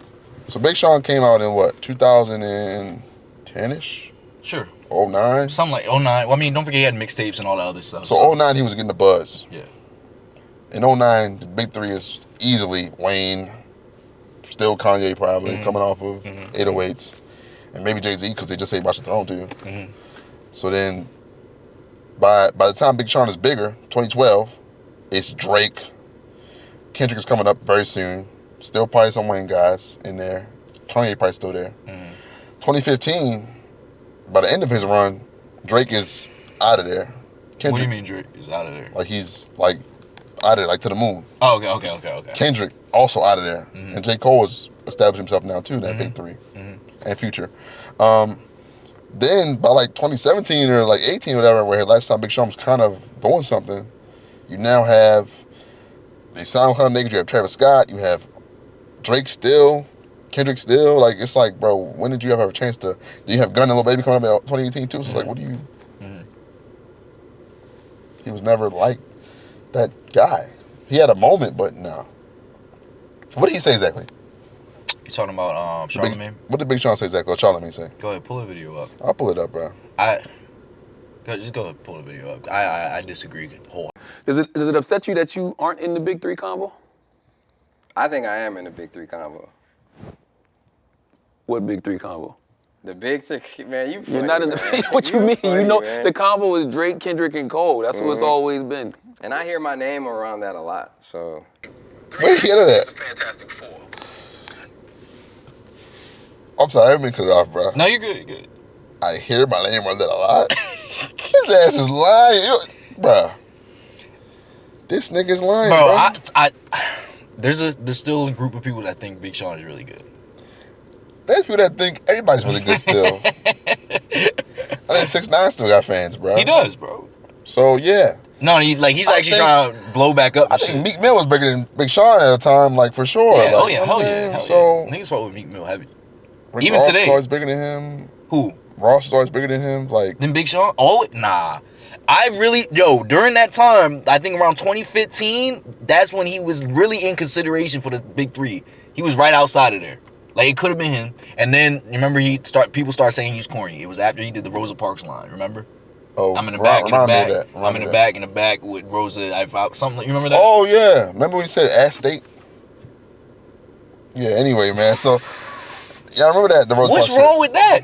So Big Sean came out in what 2010ish? Sure. 09? Something like 09. Well, I mean, don't forget he had mixtapes and all that other stuff. So 09 he was getting the buzz. Yeah. In 09, the big three is easily Wayne, still Kanye probably, coming off of 808s, and maybe Jay-Z because they just say Watch the Throne to you. So then, by the time Big Sean is bigger, 2012, it's Drake. Kendrick is coming up very soon. Still probably some Wayne guys in there. Kanye probably still there. 2015, by the end of his run, Drake is out of there. Kendrick, what do you mean Drake is out of there? Like he's like out of there, like to the moon. Oh, okay. Kendrick also out of there. And J. Cole has established himself now too, that big three. and Future. Then by like 2017 or like 18 or whatever, where last time Big Sean was kind of doing something, you now have they sound kind of niggas. You have Travis Scott, you have Drake still, Kendrick still. Like it's like, bro, when did you ever have a chance to? Do you have Gunna and Lil Baby coming up in 2018 too? So it's like, what do you? He was never like that guy. He had a moment, but no. What did he say exactly? You talking about Charlamagne? What did Big Sean say exactly? What Charlamagne say? Go ahead, pull the video up. I'll pull it up, bro. Just go ahead, pull the video up. I disagree Does it upset you that you aren't in the Big Three combo? I think I am in the Big Three combo. What Big Three combo? The Big Three, man, you funny, You're not in man. the. What you mean? Funny, You know, man. the combo is Drake, Kendrick, and Cole. That's what it's always been. And I hear my name around that a lot, so. Where you get it at? Fantastic Four. I'm sorry, I didn't mean to cut it off, bro. No, you're good. You're good. I hear my name on that a lot. His ass is lying, bro. This nigga's lying, bro. There's still a group of people that think Big Sean is really good. There's people that think everybody's really good still. I think 6ix9ine still got fans, bro. He does, bro. So yeah. No, he's actually trying to blow back up. I think Meek Mill was bigger than Big Sean at the time, like for sure. Yeah, like, hell yeah. So niggas fuck with Meek Mill heavy. Rick Even Ross today. is always bigger than him. Who? Ross is always bigger than him. Like Then Big Sean? Oh, nah. During that time, I think around 2015, that's when he was really in consideration for the Big Three. He was right outside of there. Like, it could have been him. And then, remember, people started saying he's corny. It was after he did the Rosa Parks line, remember? Oh, I'm in the back, I'm in the back with Rosa. I found something. You remember that? Oh, yeah. Remember when you said ass state? Yeah, anyway, man. So, yeah, I remember that. The Rosa What's Parks wrong with that?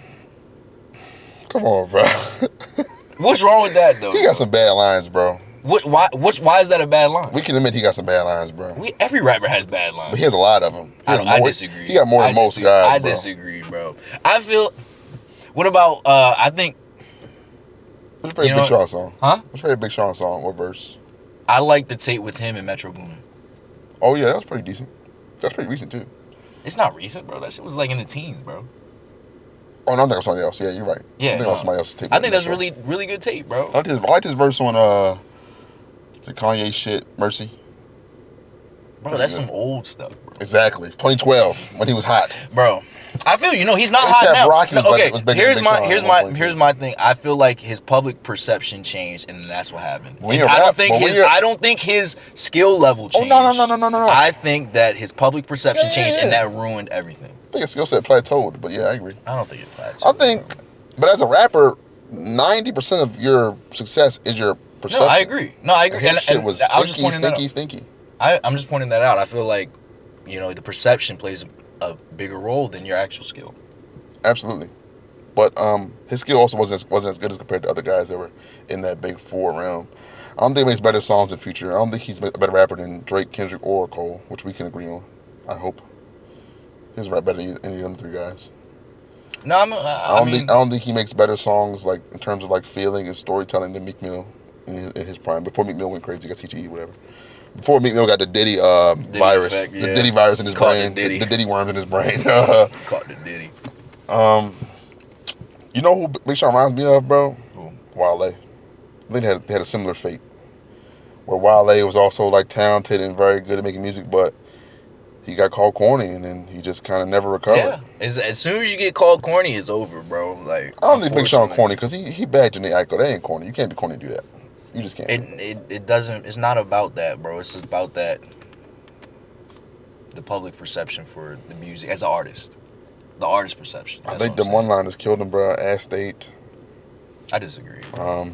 Come on, bro. What's wrong with that, though? He got some bad lines, bro. Why is that a bad line? We can admit he got some bad lines, bro. Every rapper has bad lines. But he has a lot of them. I disagree. He got more than most guys, I bro. disagree, bro. I feel... What about... I think... What's your favorite Big Sean song? Huh? What's your favorite Big Sean song? What verse? I like the tape with him and Metro Boomin. Oh, yeah, that was pretty decent. That's pretty recent, too. It's not recent, bro. That shit was like in the teens, bro. Oh, no, I think it was somebody else. Yeah, you're right. Yeah, I think it was somebody else's tape. I think that's really, really good tape, bro. I like this verse on the Kanye shit, Mercy. Bro, that's some old stuff, bro. Exactly. 2012, when he was hot. Bro, I feel he's not They hot said now. Rocky was Okay, was bigger here's than my Big here's Sean my at one point, here's too. my thing. I feel like his public perception changed, and that's what happened. When And you're I rap- don't think but when his you're- I don't think his skill level changed. Oh, no. I think that his public perception changed, and that ruined everything. I think his skill set plateaued, but yeah, I agree. I don't think it plateaued. I think, but as a rapper, 90% of your success is your perception. No, I agree. His shit was I was just pointing that out. stinky. I'm just pointing that out. I feel like, the perception plays a bigger role than your actual skill. Absolutely. But his skill also wasn't as good as compared to other guys that were in that big four realm. I don't think he makes better songs in future. I don't think he's a better rapper than Drake, Kendrick, or Cole, which we can agree on. I hope. He's rap better than any of them three guys. No, I don't think he makes better songs like in terms of like feeling and storytelling than Meek Mill in his prime. Before Meek Mill went crazy, got CTE, whatever. Before Meek Mill got the Diddy virus, effect, yeah. the Diddy virus in his brain, the Diddy worms in his brain. Caught the Diddy. You know who Big Sean reminds me of, bro? Who? Wale. I think they had a similar fate, where Wale was also like talented and very good at making music, but he got called corny, and then he just kind of never recovered. Yeah, as soon as you get called corny, it's over, bro. Like I don't think Big Sean corny because he bagged Janae Aiko. They ain't corny. You can't be corny to do that. You just can't. It doesn't. It's not about that, bro. It's about that. The public perception for the music as an artist, the artist perception. I think the one-liners killed him, bro. Ass State. I disagree. The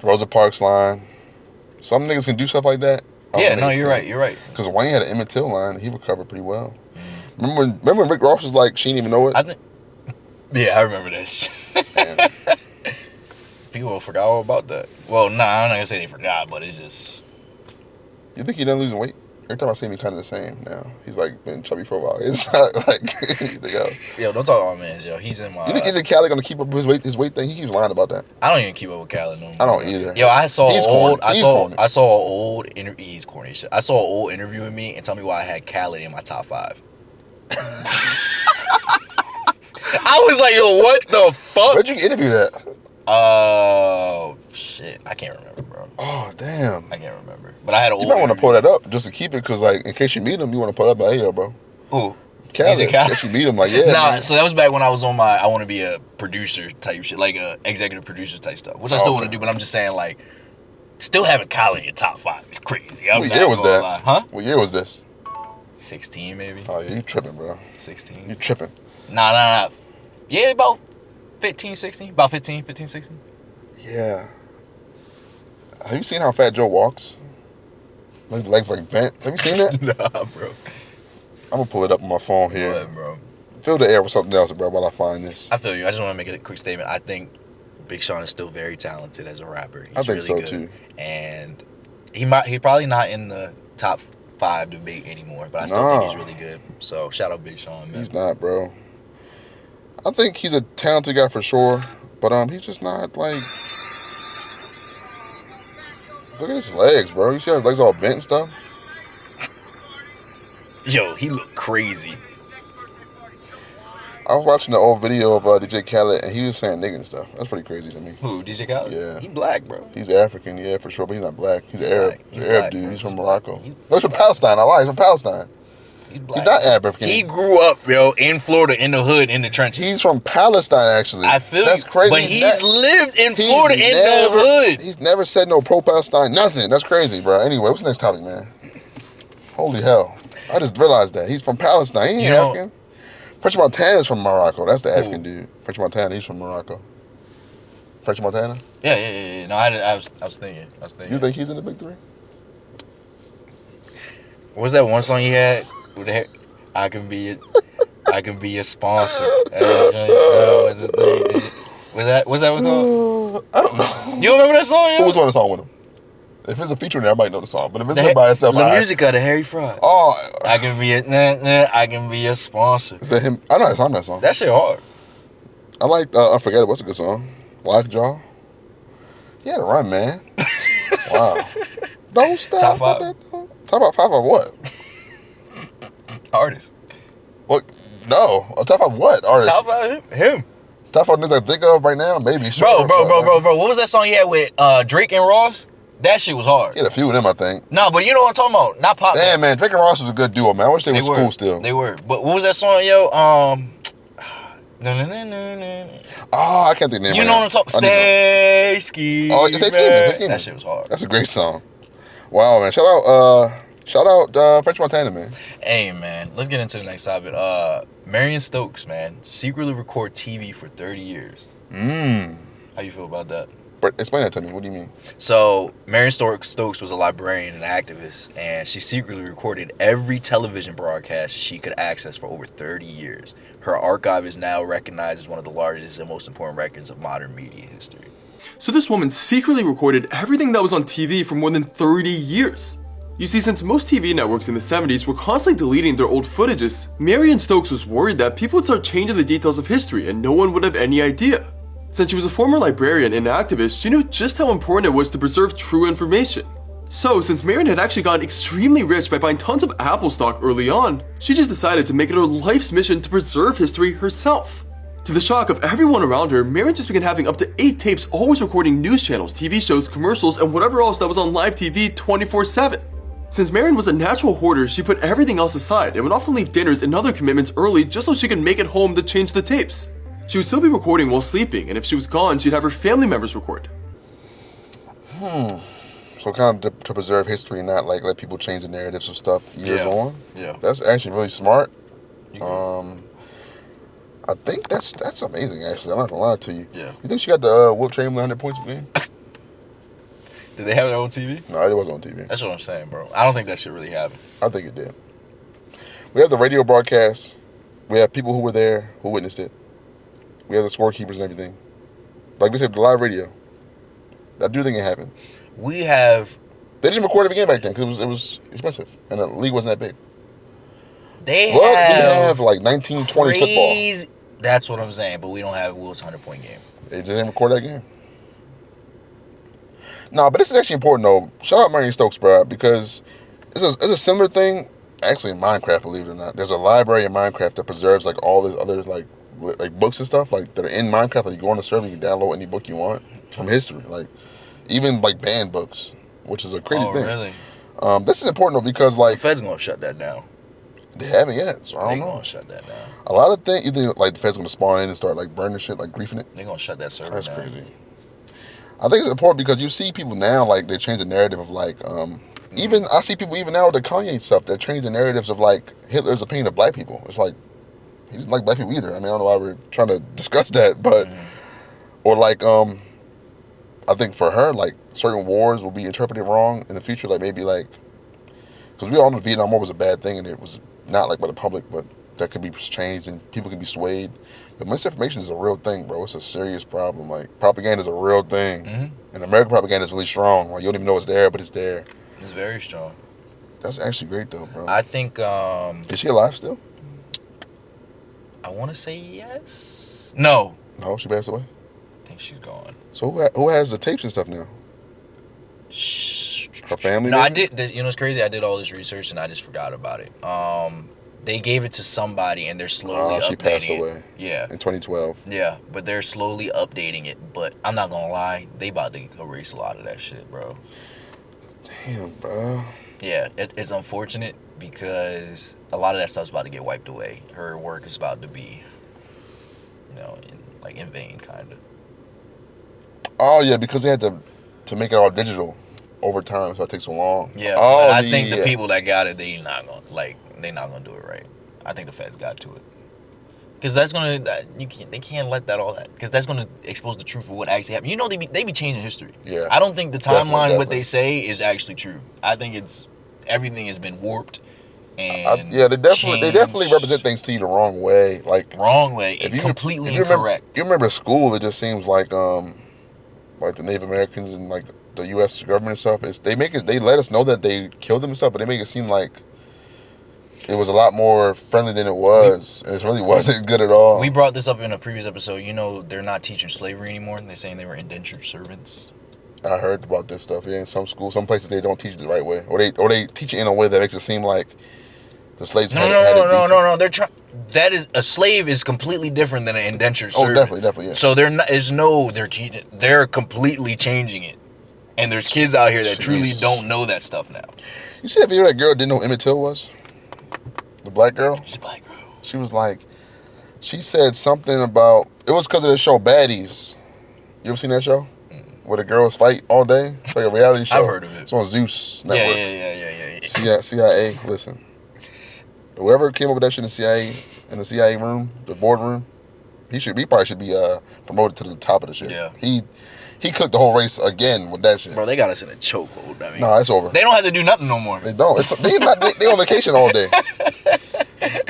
Rosa Parks line. Some niggas can do stuff like that. Yeah, no, you're right. You're right. Because Wayne had an Emmett Till line, he recovered pretty well. Remember when Rick Ross was like, she didn't even know it? Yeah, I remember that shit. People forgot all about that. Well, nah, I'm not gonna say they forgot, but it's just. You think he done losing weight? Every time I see him, he's kind of the same now. He's like been chubby for a while. It's not like anything else. Yo, don't talk about mans, yo. He's in my. You think Khaled gonna keep up his weight thing? He keeps lying about that. I don't even keep up with Khaled no more. I don't either. Yo, I saw He's old. corny. I saw an old interview. He's corny shit. I saw an old interview with me and tell me why I had Khaled in my top 5. I was like, yo, what the fuck? Where'd you interview that? Oh, shit. I can't remember, bro. Oh, damn. I can't remember. But I had an old You might want to pull that up just to keep it, because, like, in case you meet him, you want to pull it up, like, hey, yo, bro. Who? Khaled. DJ Khaled? In case you meet him, like, yeah. Nah, man. so that was back when I was on my, I want to be a producer type shit, like a executive producer type stuff, which I still want to do, but I'm just saying, like, still having Khaled in your top 5 is crazy. What year was that? Lie. Huh? What year was this? 16, maybe. Oh, yeah, you tripping, bro. 16. You tripping. Nah. Yeah, about 15, 16. About 15, 16. Yeah. Have you seen how Fat Joe walks? His legs like bent. Have you seen that? Nah, bro. I'm gonna pull it up on my phone here. Go ahead, bro. Fill the air with something else, bro, while I find this. I feel you. I just want to make a quick statement. I think Big Sean is still very talented as a rapper. He's I think really so good. too. And he probably not in the top 5 debate anymore, but I still think he's really good. So shout out Big Sean, man. He's not, bro. I think he's a talented guy for sure, but he's just not like. Look at his legs, bro. You see how his legs all bent and stuff? Yo, he looked crazy. I was watching the old video of DJ Khaled, and he was saying nigga and stuff. That's pretty crazy to me. Who, DJ Khaled? Yeah. He black, bro. He's African, yeah, for sure, but he's not black. He's Arab. Black. He's an Arab Black, dude. bro. He's from Morocco. He's No, he's from Palestine. I lied. He's from Palestine. He's black. He's not African. He grew up, yo, in Florida, in the hood, in the trenches. He's from Palestine, actually. I feel that's you, crazy. but he's lived in Florida, in the never- hood. He's never said no pro-Palestine, nothing. That's crazy, bro. Anyway, what's the next topic, man? Holy hell. I just realized that. He's from Palestine. He ain't You know- African. French Montana's from Morocco. That's the African dude. French Montana, he's from Morocco. French Montana? Yeah. No, I was thinking. You think he's in the big 3? What was that one song you had? With the I can be a sponsor. Was that one called? I don't know. You don't remember that song? Who was on the song with him? If it's a feature in there, I might know the song. But if it's him The by itself, La Musica, the Harry Fry. Oh, I can be a sponsor. is that him? I know that song. That shit hard. I like Unforgettable. What's a good song? Lockjaw. He had a run, man. Wow. Don't stop. Top 5? Top 5 of what? Artist. What? No. Top 5 what? Artist. Top 5 him. Top 5 niggas I think of right now? Maybe. Sure, Bro. What was that song you had with Drake and Ross? That shit was hard. He had a few of them, I think. No, but you know what I'm talking about. Not pop. Damn, man. Drake and Ross was a good duo, man. I wish they was cool still. They were. But what was that song, yo? Oh, I can't think of the name. You know what I'm talking about? Stay ski. Oh, Stay Scheming. That shit was hard. That's a great song. Wow, man. Shout out French Montana, man. Hey, man. Let's get into the next topic. Marion Stokes, man. Secretly record TV for 30 years. How you feel about that? But explain that to me. What do you mean? So, Marion Stokes was a librarian and activist, and she secretly recorded every television broadcast she could access for over 30 years. Her archive is now recognized as one of the largest and most important records of modern media history. So this woman secretly recorded everything that was on TV for more than 30 years. You see, since most TV networks in the 70s were constantly deleting their old footages, Marion Stokes was worried that people would start changing the details of history and no one would have any idea. Since she was a former librarian and activist, she knew just how important it was to preserve true information. So, since Marion had actually gotten extremely rich by buying tons of Apple stock early on, she just decided to make it her life's mission to preserve history herself. To the shock of everyone around her, Marion just began having up to 8 tapes always recording news channels, TV shows, commercials, and whatever else that was on live TV 24/7. Since Marion was a natural hoarder, she put everything else aside and would often leave dinners and other commitments early just so she could make it home to change the tapes. She would still be recording while sleeping, and if she was gone, she'd have her family members record. So kind of to preserve history and not like let people change the narratives of stuff years on. Yeah. That's actually really smart. I think that's amazing, actually. I'm not gonna lie to you. Yeah. You think she got the Wilt Chamberlain 100 points game? Did they have it on TV? No, it wasn't on TV. That's what I'm saying, bro. I don't think that shit really happened. I think it did. We have the radio broadcast. We have people who were there who witnessed it. We have the scorekeepers and everything. Like we said, the live radio. I do think it happened. We have... They didn't record every game back then because it was expensive and the league wasn't that big. They Well, have... we have like 1920s football. That's what I'm saying, but we don't have Wilt's 100-point game. They didn't record that game. No, but this is actually important though. Shout out Marion Stokes, bro, because it's a similar thing. Actually, in Minecraft, believe it or not, there's a library in Minecraft that preserves like all this other like like books and stuff like that are in Minecraft. Like you go on the server, you can download any book you want from history, like even like banned books, which is a crazy thing. Really? This is important though because like the Fed's gonna shut that down. They haven't yet, so I don't know. They gonna shut that down. A lot of things you think like the Fed's gonna spawn in and start like burning shit, like griefing it. They gonna shut that server That's down. crazy. I think it's important because you see people now like they change the narrative of like even I see people even now with the Kanye stuff. They're changing the narratives of like Hitler's opinion of black people. It's like he didn't like black people either. I mean I don't know why we're trying to discuss that, but or like I think for her like certain wars will be interpreted wrong in the future. Like maybe like because we all know Vietnam War was a bad thing and it was not like by the public, but that could be changed and people can be swayed. The misinformation is a real thing, bro. It's a serious problem. Like propaganda is a real thing, and American propaganda is really strong. Like you don't even know it's there, but it's there. It's very strong. That's actually great though, bro. I think. Is she alive still? I want to say yes. No. No, she passed away. I think she's gone. So who has the tapes and stuff now? Her family? No, maybe? I did. You know, it's crazy. I did all this research and I just forgot about it. They gave it to somebody and they're slowly updating she passed away. it. Yeah. In 2012. Yeah, but they're slowly updating it. But I'm not gonna lie, they about to erase a lot of that shit, bro. Damn, bro. Yeah, it's unfortunate because a lot of that stuff's about to get wiped away. Her work is about to be, you know, in vain, kind of. Oh yeah, because they had to make it all digital over time, so it takes so long. Yeah, oh, but I think the people that got it, they not gonna do it right. I think the feds got to it. Because that's gonna they can't let that all that because that's gonna expose the truth of what actually happened. You know they be changing history. Yeah. I don't think the timeline Definitely. what they say is actually true. I think it's everything has been warped and they definitely represent things to you the wrong way. Like wrong way. Completely incorrect. You remember school? It just seems like the Native Americans and like the U.S. government and stuff. They let us know that they killed them and stuff, but they make it seem like it was a lot more friendly than it was, and it really wasn't good at all. We brought this up in a previous episode. You know, they're not teaching slavery anymore. They're saying they were indentured servants. I heard about this stuff. Yeah, in some schools, some places they don't teach it the right way, or they teach it in a way that makes it seem like the slaves. No. They're trying. That is a slave is completely different than an indentured servant. Oh, definitely, yeah. So they're teaching. They're completely changing it, and there's kids out here that truly don't know that stuff now. You see that video? That girl didn't know who Emmett Till was. The black girl? She's a black girl. She was like, she said something about, it was because of the show Baddies. You ever seen that show? Where the girls fight all day? It's like a reality show. I've heard of it. It's on Zeus Network. Yeah. CIA, listen. Whoever came up with that shit in the CIA room, the boardroom, he probably should be promoted to the top of the shit. Yeah. He cooked the whole race again with that shit. Bro, they got us in a chokehold. I mean, nah, it's over. They don't have to do nothing no more. They don't. They on vacation all day.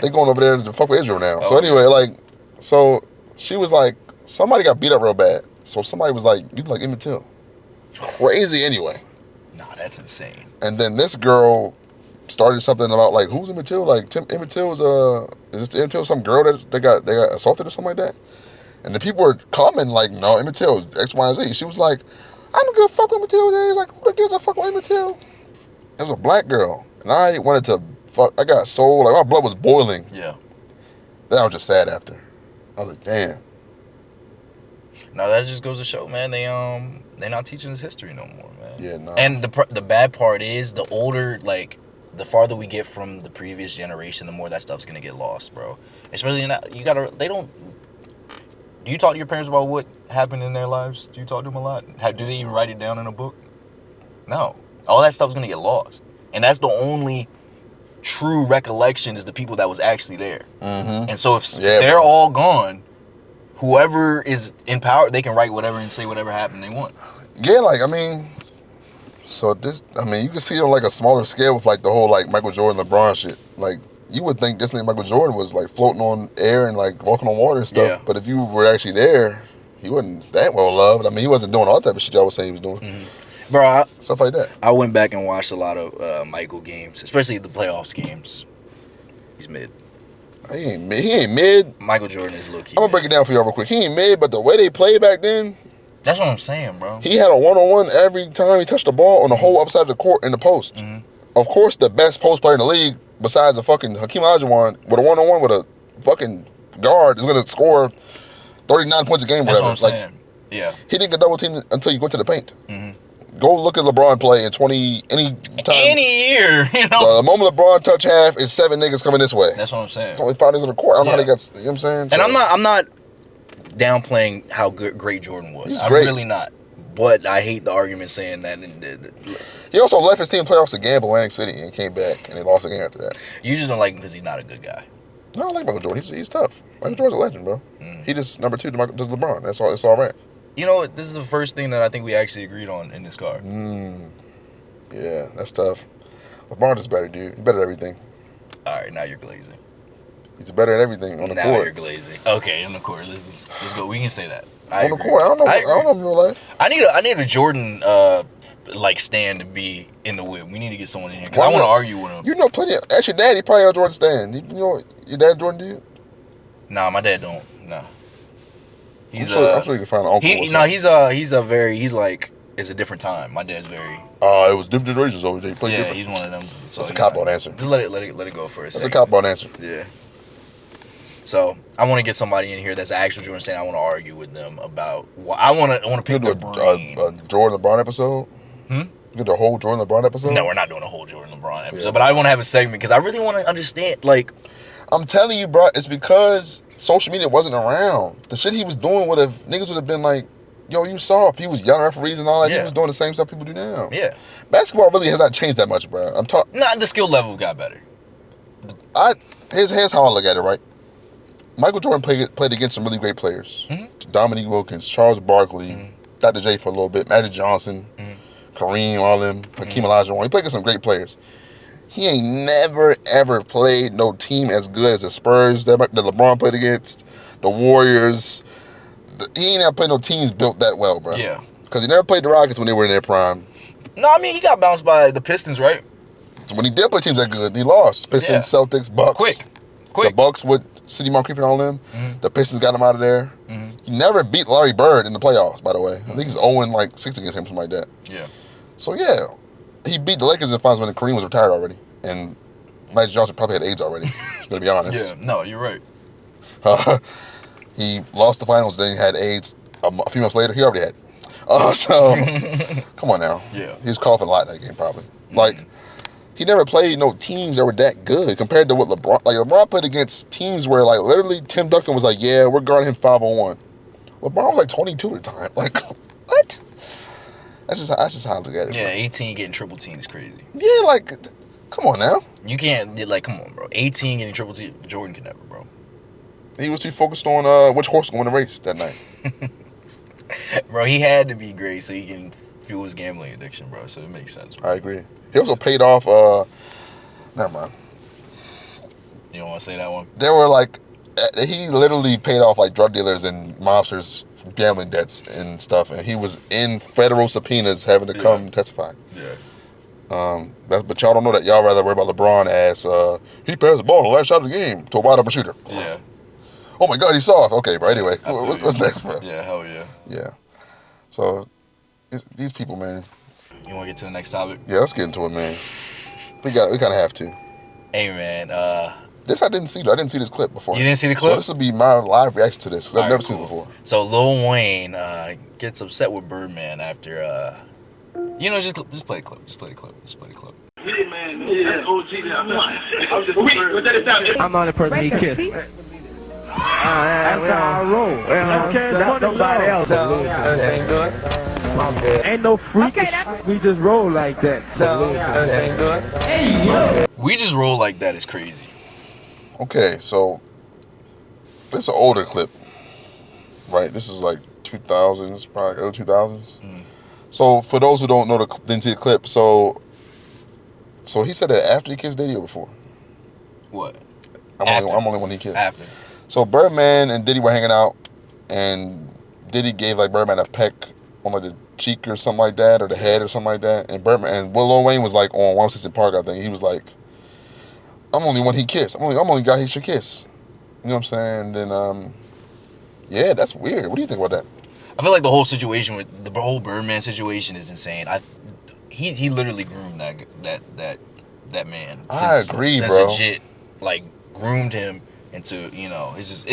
They going over there to fuck with Israel now. So anyway, so she was like, somebody got beat up real bad. So somebody was like, you look like Emmett Till. Crazy anyway. Nah, that's insane. And then this girl started something about like, who's Emmett Till? Like Emmett Till is this Emmett Till some girl that they got assaulted or something like that? And the people were commenting like, no, Emmett Till is X, Y, and Z. She was like, I don't give a fuck with Emmett Till today. Like, who gives a fuck with Emmett Till? It was a black girl. And I wanted to fuck. I got so, like, my blood was boiling. Yeah. Then I was just sad after. I was like, damn. No, that just goes to show, man, they're not teaching us history no more, man. Yeah, no. And the bad part is the older, like, the farther we get from the previous generation, the more that stuff's gonna get lost, bro. Especially do you talk to your parents about what happened in their lives? Do you talk to them a lot? Do they even write it down in a book? No. All that stuff's going to get lost. And that's the only true recollection is the people that was actually there. Mm-hmm. And so if they're all gone, whoever is in power, they can write whatever and say whatever happened they want. Yeah, like, I mean, so this, I mean, you can see it on like a smaller scale with like the whole like Michael Jordan, LeBron shit. Like, you would think this nigga Michael Jordan was like floating on air and like walking on water and stuff. Yeah. But if you were actually there, he wasn't that well loved. I mean, he wasn't doing all that type of shit y'all was saying he was doing. Mm-hmm. Bro, stuff like that. I went back and watched a lot of Michael games, especially the playoffs games. He's mid. He ain't mid. Michael Jordan is low key. I'm gonna break it down for y'all real quick. He ain't mid, but the way they played back then. That's what I'm saying, bro. He had a one-on-one every time he touched the ball on the whole upside of the court in the post. Mm-hmm. Of course, the best post player in the league, besides the fucking Hakeem Olajuwon, with a one-on-one with a fucking guard is going to score 39 points a game. That's whatever. what I'm saying. Yeah. He didn't get double teamed until you go to the paint. Go look at LeBron play in any year, you know. The moment LeBron touch half is 7 niggas coming this way. That's what I'm saying. It's only 5 niggas on the court. I don't know how they got, you know what I'm saying? And I'm not downplaying how great Jordan was. He's I'm great. really not. But I hate the argument saying that. He also left his team playoffs to gamble Atlantic City and came back and they lost the game after that. You just don't like him because he's not a good guy. No, I like Michael Jordan. He's tough. Michael Jordan's a legend, bro. He just number 2 to LeBron. That's all. It's all right. You know what? This is the first thing that I think we actually agreed on in this car. Yeah, that's tough. LeBron is better, dude. He's better at everything. All right, now you're glazing. He's better at everything on the court. Now you're glazing. Okay, on the court. Let's go. We can say that. On the court, I don't know in real life. I need a Jordan like stand to be in the whip. We need to get someone in here because I want to argue with him. You know plenty. Ask your daddy, probably a Jordan stand. You know your dad Jordan dude? Nah, my dad don't. Nah. I'm sure you can find an uncle. He's like it's a different time. My dad's very. It was different generations over there. Yeah, he's one of them. So that's a cop-out answer. Just let it go for a second. That's a cop-out answer. Yeah. So I want to get somebody in here that's an actual Jordan stand. I want to argue with them about. I want to pick their brain. A Jordan LeBron episode. Get the whole Jordan LeBron episode. No, we're not doing a whole Jordan LeBron episode. Yeah. But I want to have a segment because I really want to understand. Like, I'm telling you, bro, it's because social media wasn't around. The shit he was doing niggas would have been like, yo, you saw if he was yelling referees and all that. Yeah. He was doing the same stuff people do now. Yeah. Basketball really has not changed that much, bro. I'm talking. Nah, the skill level got better. Here's how I look at it, right? Michael Jordan played against some really great players. Dominique Wilkins, Charles Barkley, Dr. J for a little bit, Magic Johnson, Kareem, all them, Hakeem Olajuwon. He played against some great players. He ain't never, ever played no team as good as the Spurs that LeBron played against, the Warriors. He ain't never played no teams built that well, bro. Yeah. Because he never played the Rockets when they were in their prime. No, I mean, he got bounced by the Pistons, right? So when he did play teams that good, he lost. Pistons, Celtics, Bucks. Quick. The Bucks with City Moncrief and all them. The Pistons got him out of there. He never beat Larry Bird in the playoffs, by the way. I think he's 0-6 against him, something like that. Yeah. So, yeah. He beat the Lakers in the finals when Kareem was retired already. And Magic Johnson probably had AIDS already, to be honest. Yeah, no, you're right. He lost the finals, then he had AIDS a few months later. He already had it. So, come on now. Yeah. He was coughing a lot in that game, probably. Like, he never played no teams that were that good compared to what LeBron. Like, LeBron played against teams where, like, literally Tim Duncan was like, yeah, we're guarding him 5-on-1. LeBron was like 22 at the time. Like, what? That's just how I look at it. Yeah, bro. 18 getting triple team is crazy. Yeah, like, come on now. You can't, like, come on, bro. 18 getting triple team, Jordan could never, bro. He was too focused on which horse going to race that night. Bro, he had to be great so he can fuel his gambling addiction, bro. So it makes sense, bro. I agree. He also paid off, never mind. You don't want to say that one? There were, like, he literally paid off, like, drug dealers and mobsters gambling debts and stuff, and he was in federal subpoenas having to come testify. Yeah. But y'all don't know that. Y'all rather worry about LeBron as he passed the ball on the last shot of the game to a wide open shooter. Yeah. Oh my God, he's soft. Okay, bro. Anyway, what's next, bro? Yeah, hell yeah. Yeah. So these people, man. You want to get to the next topic? Yeah, let's get into it, man. We kind of have to. Hey, man. This I didn't see though. I didn't see this clip before. You didn't see the clip? So this will be my live reaction to this because I've never seen it before. So Lil Wayne gets upset with Birdman after just play the clip. Just play the clip. Yeah, man. That's OG. I'm not a person he kissed. That's how I roll. That's nobody else. Ain't no freak. We just roll like that. We just roll like that is crazy. Okay, so this is an older clip, right? This is like 2000s, probably early 2000s. So for those who don't know, didn't see the clip, so he said that after he kissed Diddy or before? What? I'm only one he kissed. After. So Birdman and Diddy were hanging out, and Diddy gave like Birdman a peck on like the cheek or something like that, or the head or something like that. And Lil Wayne was like on 160 Park, I think. He was like, I'm only one he kissed. I'm only guy he should kiss. You know what I'm saying? And yeah, that's weird. What do you think about that? I feel like the whole situation with the whole Birdman situation is insane. He literally groomed that man. I agree, since bro. Legit, like groomed him into, you know, it's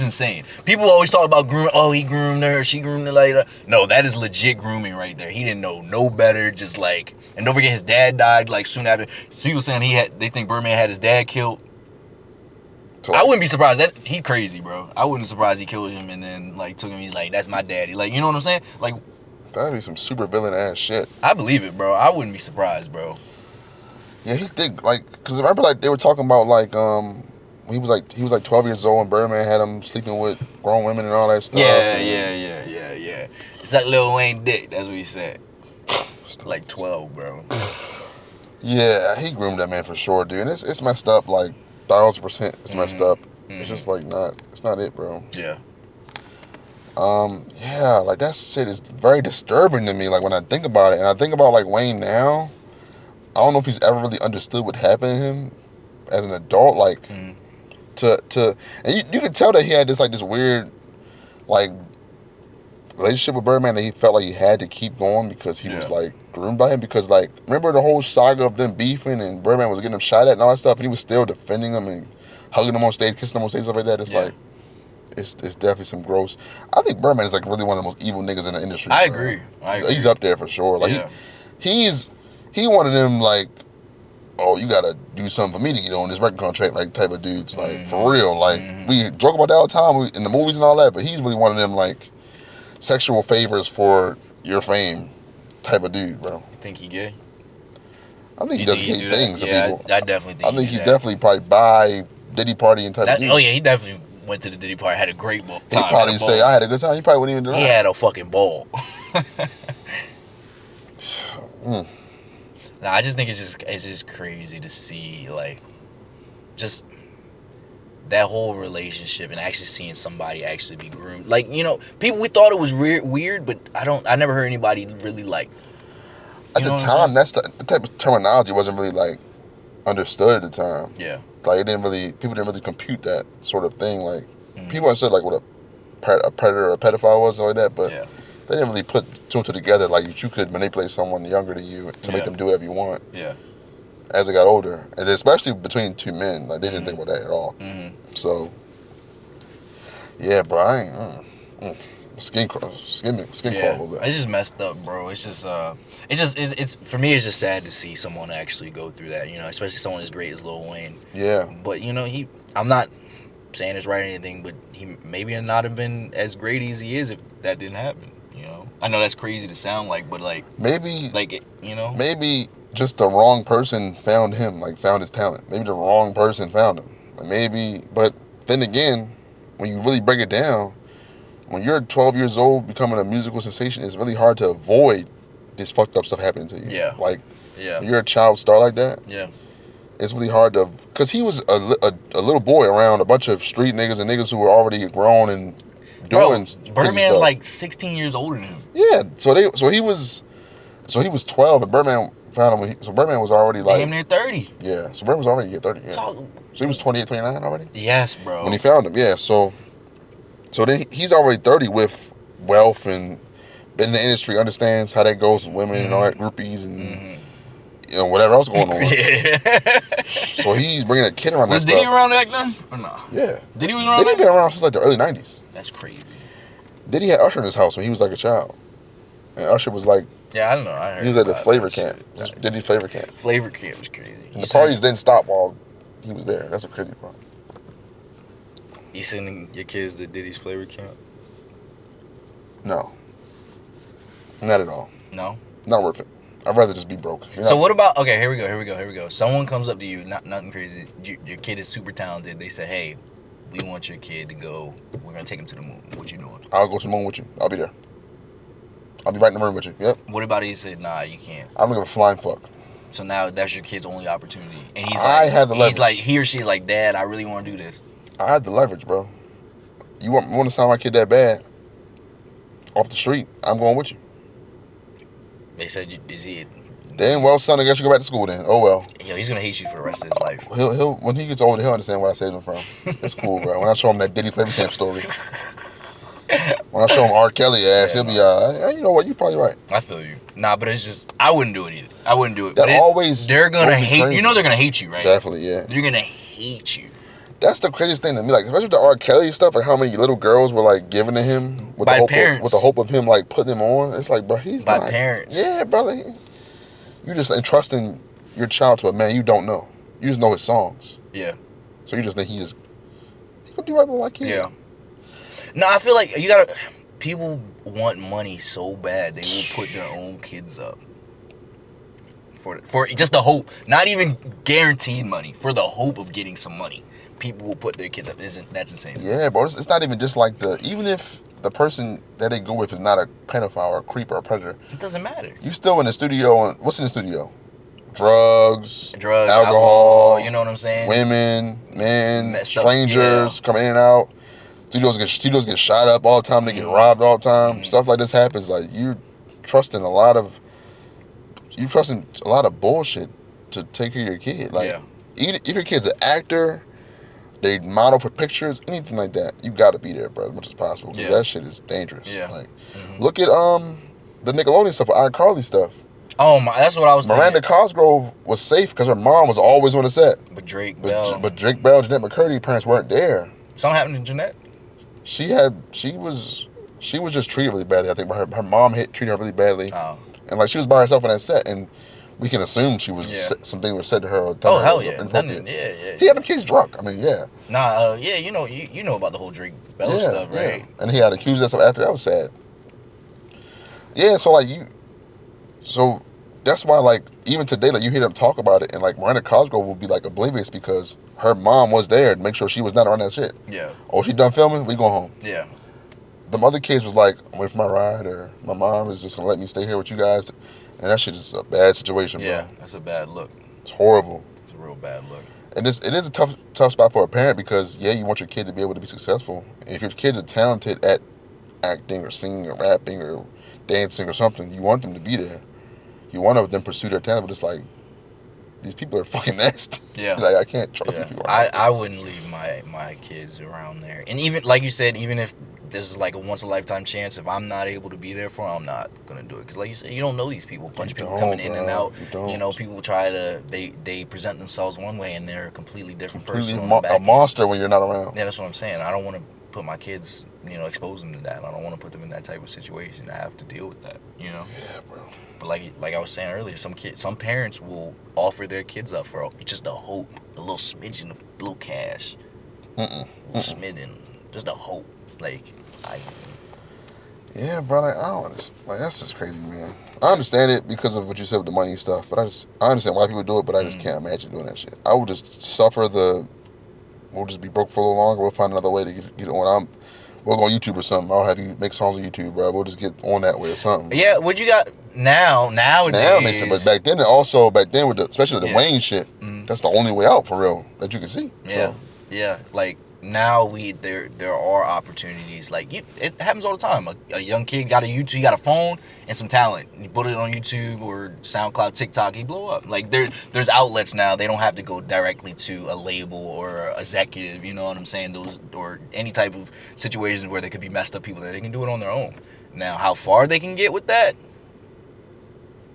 insane. People always talk about grooming. Oh, he groomed her, she groomed her later. No, that is legit grooming right there. He didn't know no better. Just like, and don't forget his dad died like soon after. So people saying they think Birdman had his dad killed. I wouldn't be surprised. He crazy, bro. I wouldn't be surprised he killed him and then like took him. He's like, that's my daddy. Like, you know what I'm saying? Like, that'd be some super villain ass shit. I believe it, bro. I wouldn't be surprised, bro. Yeah, he did, like, because I remember like they were talking about like he was like 12 years old and Birdman had him sleeping with grown women and all that stuff. Yeah. It's like Lil Wayne dick. That's what he said. Like 12, bro. Yeah, he groomed that man for sure, dude. And it's messed up, like 1,000%. It's messed up. It's just like it's not it, bro. Yeah. Yeah, like that shit is very disturbing to me. Like when I think about it, and I think about like Wayne now, I don't know if he's ever really understood what happened to him as an adult. Like and you could tell that he had this weird like relationship with Birdman that he felt like he had to keep going because he was like groomed by him. Because like remember the whole saga of them beefing and Birdman was getting him shot at and all that stuff, and he was still defending him and hugging him on stage, kissing him on stage, stuff like that. It's like it's definitely some gross. I think Birdman is like really one of the most evil niggas in the industry. I agree. He's up there for sure. Like he one of them like, oh, you gotta do something for me to get on this record contract, like type of dudes. Like for real. Like we joke about that all the time in the movies and all that, but he's really one of them like sexual favors for your fame type of dude, bro. You think he gay? I think he does gay things to people. I definitely think. I think he's definitely probably bi Diddy party and type of dude. Oh yeah, he definitely went to the Diddy party, had a great time. He'd probably say, I had a good time. He probably wouldn't even deny it. He had a fucking ball. Nah, I just think it's just crazy to see like just that whole relationship and actually seeing somebody actually be groomed. Like, you know, we thought it was weird, but I never heard anybody really like. At the time, that's the type of terminology wasn't really like understood at the time. Yeah. Like people didn't really compute that sort of thing. Like people understood like what a predator or a pedophile was and all that, but they didn't really put two and two together. Like you could manipulate someone younger than you to make them do whatever you want. Yeah. As they got older, and especially between two men, like they didn't think about that at all. So, yeah, bro, I ain't skin crawl a little bit. It's just messed up, bro. It's just it's for me. It's just sad to see someone actually go through that. You know, especially someone as great as Lil Wayne. Yeah. But you know, I'm not saying it's right or anything, but he maybe not have been as great as he is if that didn't happen. You know, I know that's crazy to sound like, but like maybe you know, maybe just the wrong person found him, like found his talent. Maybe the wrong person found him. Like maybe, but then again, when you really break it down, when you're 12 years old becoming a musical sensation, it's really hard to avoid this fucked up stuff happening to you. Yeah. Like, when you're a child star like that. Yeah. It's really hard to, because he was a little boy around a bunch of street niggas and niggas who were already grown and doing Birdman like 16 years older than him. Yeah. So he was 12 and Birdman found him. So Birdman was already like damn near 30. Yeah. So Birdman was already 30. Yeah. So he was 28, 29 already. Yes, bro. When he found him, yeah. So then he's already 30 with wealth and been in the industry, understands how that goes with women and all that, groupies and you know whatever else going on. So he's bringing a kid around. Was Diddy around back then or no? Yeah. Diddy was around. Diddy been around since like the early 90s. That's crazy. Diddy had Usher in his house when he was like a child, and Usher was like. Yeah, I don't know. I heard he was at the flavor camp. Diddy's flavor camp. Flavor camp was crazy. And the parties didn't stop while he was there. That's a crazy part. You sending your kids to Diddy's flavor camp? No. Not at all. No? Not worth it. I'd rather just be broke. So what about, okay, here we go. Someone comes up to you, nothing crazy. Your kid is super talented. They say, hey, we want your kid to go. We're going to take him to the moon. What you doing? I'll go to the moon with you. I'll be there. I'll be right in the room with you. Yep. What about he said, nah, you can't? I don't give a flying fuck. So now that's your kid's only opportunity. And he's like, I have the leverage. He's like, he or she's like, Dad, I really want to do this. I had the leverage, bro. You want to sign my kid that bad? Off the street, I'm going with you. They said, is he? Damn well, son, I guess you go back to school then. Oh well. Yo, he's gonna hate you for the rest of his life. He'll when he gets older, he'll understand where I saved him from. It's cool, bro. When I show him that Diddy flavor camp story. When I show him R. Kelly ass, he'll be you know what, you're probably right. I feel you. Nah, but it's just, I wouldn't do it either. I wouldn't do it. They're gonna hate, you know they're gonna hate you, right? Definitely, yeah. They're gonna hate you. That's the craziest thing to me. Like, especially with the R. Kelly stuff, like how many little girls were like giving to him with By the hope parents. with the hope of him like putting them on. It's like, bro, he's By not. parents. Yeah, brother. You just entrusting your child to a man you don't know. You just know his songs. Yeah. So you just think he gonna do right by my kid. Yeah. No, I feel like people want money so bad they will put their own kids up for just the hope, not even guaranteed money, for the hope of getting some money. People will put their kids up. That's insane? Yeah, bro. It's not even just like even if the person that they go with is not a pedophile or a creep or a predator, It doesn't matter. you still in the studio. And what's in the studio? Drugs, Drugs, alcohol. you know what I'm saying? Women, men, Messed up, strangers coming in and out. Studios get shot up all the time. They get robbed all the time. Stuff like this happens. Like you trusting a lot of bullshit to take care of your kid. Like even if your kid's an actor, they model for pictures, anything like that, you got to be there, bro, as much as possible. Because that shit is dangerous. Yeah. Like, look at the Nickelodeon stuff, iCarly stuff. Oh my, that's what I was Miranda thinking. Cosgrove was safe because her mom was always on the set. But Drake Bell, Jeanette McCurdy parents weren't there. Something happened to Jeanette? She was just treated really badly. I think her mom treated her really badly. Oh. And like she was by herself on that set, and we can assume she was something was said to her. Or done Oh her hell yeah, inappropriate. He had them kids drunk. I mean, yeah. Nah, yeah, you know about the whole Drake Bell stuff, right? And he had accused us of after that. Was sad. Yeah, so that's why like even today, like you hear them talk about it, and like Miranda Cosgrove will be like oblivious because her mom was there to make sure she was not around that shit. Yeah. Oh, she done filming? We go home. Yeah. The other kids was like, I'm waiting for my ride, or my mom is just gonna let me stay here with you guys. And that shit is a bad situation, bro. Yeah, that's a bad look. It's horrible. It's a real bad look. And it is a tough spot for a parent because, yeah, you want your kid to be able to be successful. And if your kids are talented at acting or singing or rapping or dancing or something, you want them to be there. You want them to pursue their talent, but it's like, these people are fucking nasty. Yeah. Like, I can't trust these people. I wouldn't leave my kids around there. And even, like you said, even if this is like a once-in-a-lifetime chance, if I'm not able to be there for them, I'm not going to do it. Because like you said, you don't know these people. A bunch of people coming in and out. You know, people try to, they present themselves one way and they're a completely different person. A monster when you're not around. Yeah, that's what I'm saying. I don't want to put my kids, expose them to that. I don't want to put them in that type of situation. I have to deal with that, Yeah, bro. But like I was saying earlier, some parents will offer their kids up for just a hope, a little smidgen of a little cash, a little smidgen, just a hope. Yeah, bro. Like, I don't understand. Like, that's just crazy, man. I understand it because of what you said with the money and stuff, but I understand why people do it, but I just can't imagine doing that shit. I would just suffer we'll just be broke for a little longer. We'll find another way to get on. We'll go on YouTube or something. I'll have you make songs on YouTube, bro. We'll just get on that way or something. Yeah, what you got nowadays? Now it makes sense. But back then with especially the Wayne shit, that's the only way out for real that you can see. Yeah, so. yeah. Like now there are opportunities. Like it happens all the time. A young kid got a YouTube, he got a phone and some talent. You put it on YouTube or SoundCloud, TikTok, he blow up. Like there's outlets now. They don't have to go directly to a label or a executive. You know what I'm saying? Those or any type of situations where there could be messed up people that they can do it on their own. Now, how far they can get with that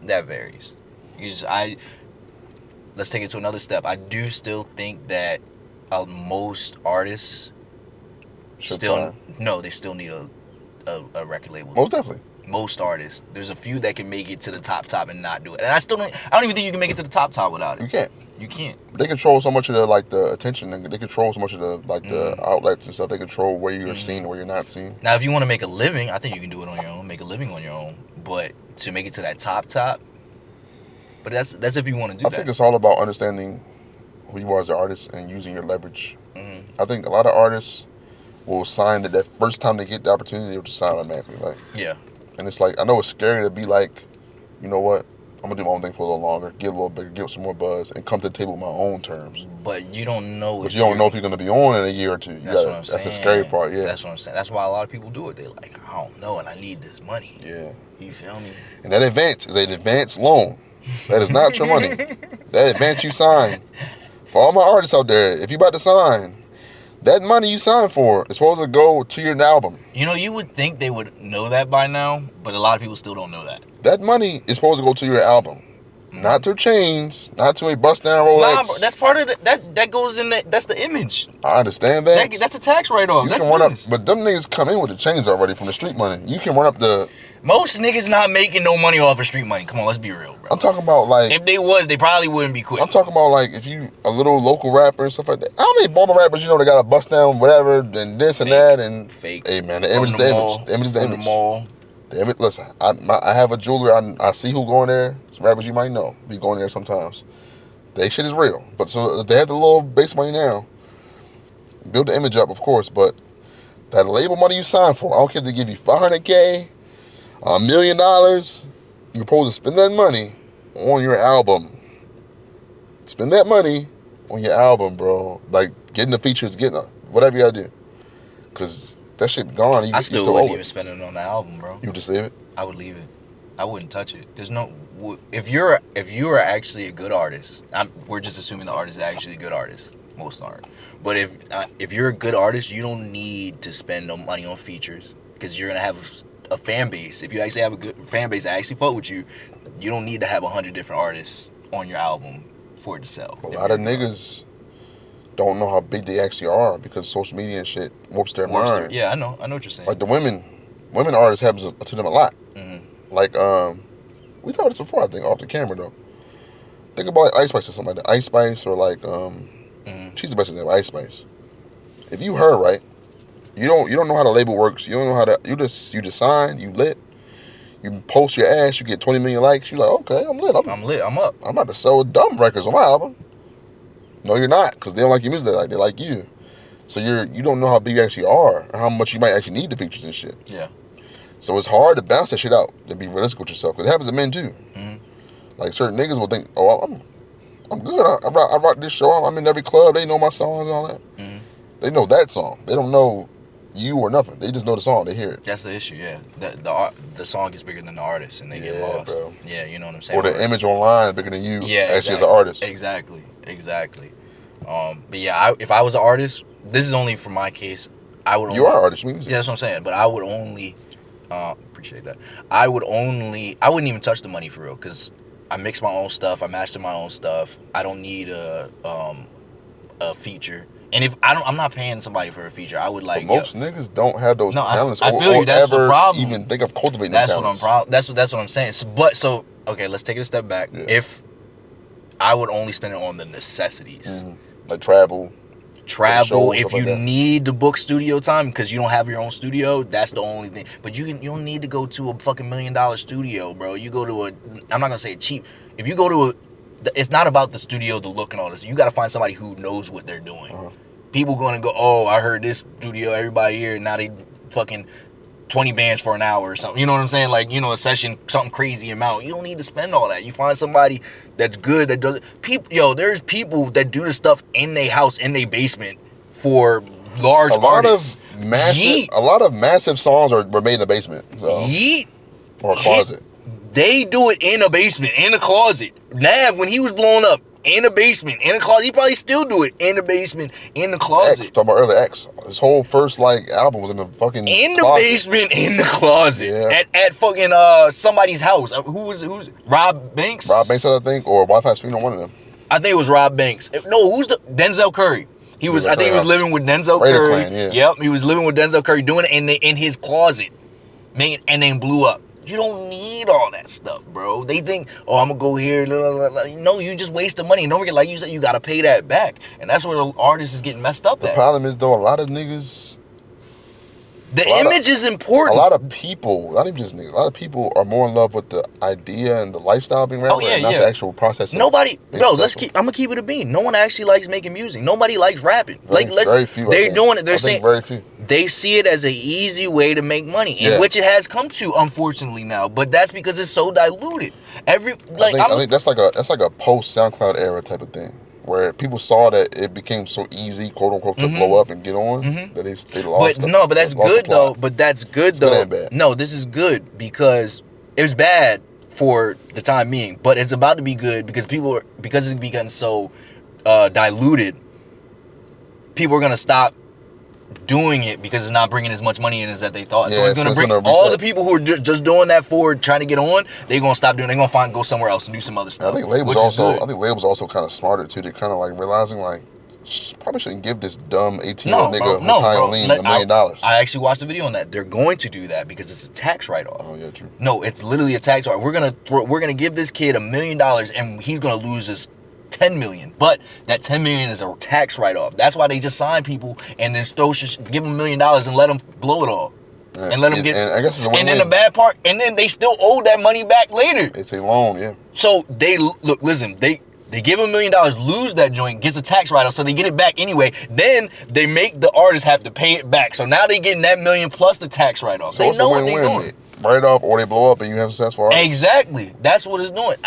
varies. Let's take it to another step. I do still think that most artists they still need a record label. Most definitely. Most artists. There's a few that can make it to the top and not do it. And I don't even think you can make it to the top without it. You can't. They control so much of the attention, and they control so much of the outlets and stuff. They control where you're seen, where you're not seen. Now, if you want to make a living, I think you can do it on your own. Make a living on your own. But to make it to that top, but that's if you want to do that. I think it's all about understanding who you are as an artist and using your leverage. I think a lot of artists will sign that first time they get the opportunity, they'll just sign automatically. And it's like, I know it's scary to be like, you know what, I'm gonna do my own thing for a little longer, get a little bigger, get some more buzz, and come to the table with my own terms. But you don't know. But you don't know if you're gonna be on in a year or two. That's the scary part. Yeah. That's what I'm saying. That's why a lot of people do it. They're like, I don't know, and I need this money. Yeah. You feel me? And that advance is an advance loan. That is not your money. That advance you sign. For all my artists out there, if you about to sign, that money you signed for is supposed to go to your album. You would think they would know that by now, but a lot of people still don't know that. That money is supposed to go to your album. not their chains, not to a bust down Rolex. Nah, bro, that's part of that goes in that's the image. I understand that. That's a tax write-off. You can run up, but them niggas come in with the chains already from the street money. You can run up the. Most niggas not making no money off of street money. Come on, let's be real, bro. I'm talking about like. If they was, they probably wouldn't be quick. I'm talking about like if you a little local rapper and stuff like that. How many Baltimore rappers you know they got a bust down whatever and this and that and fake. Hey man, the image is the image. The image is the image. The mall. The image. Listen, I have a jeweler. I see who going there. Some rappers you might know be going there sometimes. They shit is real. But so if they have the little base money now, build the image up, of course. But that label money you signed for, I don't care if they give you $500K, $1 million. You're supposed to spend that money on your album. Spend that money on your album, bro. Like getting the features, getting whatever you gotta do. Cause that shit gone. I still wouldn't even spend it on the album, bro. You would just leave it? I would leave it. I wouldn't touch it. There's no. If you're actually a good artist, we're just assuming the artist is actually a good artist. Most aren't. But if you're a good artist, you don't need to spend no money on features because you're gonna have a fan base. If you actually have a good fan base that actually fuck with you, you don't need to have 100 different artists on your album for it to sell. A lot of niggas don't know how big they actually are because social media and shit warps their mind. Yeah, I know what you're saying. Like the women artists happens to them a lot. Mm-hmm. Like we talked this before, I think, off the camera though. Think about like Ice Spice or something like that. Ice Spice or like she's the best example, Ice Spice. If you her right, you don't know how the label works. You don't know how to you just sign, you lit. You post your ass, you get 20 million likes. You're like, okay, I'm lit. I'm lit. I'm up. I'm about to sell dumb records on my album. No, you're not, because they don't like your music. They like you. So you don't know how big you actually are, and how much you might actually need the features and shit. Yeah. So it's hard to bounce that shit out, to be realistic with yourself, because it happens to men too. Mm-hmm. Like certain niggas will think, oh, I'm good. I rock this show. I'm in every club. They know my songs and all that. Mm-hmm. They know that song. They don't know you or nothing. They just know the song. They hear it. That's the issue, yeah. The song is bigger than the artist, and they get lost. Bro. Yeah, you know what I'm saying? Or the image online is bigger than you yeah, actually as an artist. Exactly. But yeah, if I was an artist, this is only for my case. I would. You are an artist, music. Yeah, that's what I'm saying. But I would only appreciate that. I wouldn't even touch the money for real, because I mix my own stuff. I master my own stuff. I don't need a feature. And if I'm not paying somebody for a feature, I would like. But most niggas don't have those talents. I feel you. That's the problem. Even think of cultivating. That's talents. That's what I'm saying. So okay, let's take it a step back. Yeah. If I would only spend it on the necessities, like travel. If you need to book studio time because you don't have your own studio, that's the only thing. But you don't need to go to a fucking $1 million studio, bro. You go to I'm not gonna say cheap. If you go to it's not about the studio, the look and all this. You got to find somebody who knows what they're doing. People gonna go, oh, I heard this studio, everybody here, now they fucking 20 bands for an hour or something. You know what I'm saying? Like, you know, a session, something crazy amount. You don't need to spend all that. You find somebody that's good, that does it. There's people that do this stuff in their house, in their basement for large artists. A lot of massive songs were made in the basement. So. Yeet. Or a closet. They do it in a basement, in a closet. Nav, when he was blowing up, in a basement, in a closet. He probably still do it in the basement, in the closet. Talking about early X. His whole first album was in the fucking in closet. The basement, in the closet. Yeah. At fucking somebody's house. Who's Rob Banks? Rob Banks, I think, or Wi-Fi's Funeral, one of them. I think it was Rob Banks. No, who's the Denzel Curry? I think he was living with Denzel Raider Curry. Clan, yeah. Yep, he was living with Denzel Curry, doing it in his closet, man, and then blew up. You don't need all that stuff, bro. They think, oh, I'm gonna go here. No, you just waste the money. And don't forget, like you said, you gotta pay that back, and that's where the artist is getting messed up. The problem is though, a lot of niggas. The image is important. A lot of people, not even just niggas, a lot of people are more in love with the idea and the lifestyle of being rapper, and not the actual process. Nobody, bro. I'm gonna keep it a bean. No one actually likes making music. Nobody likes rapping. Very few. They're doing it. They're saying very few. They see it as an easy way to make money, in which it has come to, unfortunately now. But that's because it's so diluted. I think that's like a post SoundCloud era type of thing, where people saw that it became so easy, quote unquote, to blow up and get on that they lost. But that's good though. But that's good though. Good and bad. No, this is good because it was bad for the time being, but it's about to be good because it's become so diluted. People are gonna stop doing it because it's not bringing as much money in as that they thought. Yeah, so it's gonna bring all the people who are just doing that for trying to get on. They're gonna stop doing. They're gonna go somewhere else and do some other stuff. I think labels also kind of smarter too. They're kind of like realizing like probably shouldn't give this dumb 18-year-old nigga who's high on lean $1 million. I actually watched a video on that. They're going to do that because it's a tax write-off. Oh yeah, true. No, it's literally a tax write-off. We're gonna give this kid $1 million and he's gonna lose his 10 million, but that 10 million is a tax write-off. That's why they just sign people and then Stokes just give them $1 million and let them blow it all. And let them get. And I guess it's a win-win. And then the bad part, and then they still owe that money back later. It's a loan, yeah. So they listen, they give $1 million, lose that joint, gets a tax write-off, so they get it back anyway. Then they make the artist have to pay it back. So now they getting that $1 million plus the tax write-off. So they know what they're doing. Write off or they blow up and you have a successful artist. Exactly. That's what it's doing.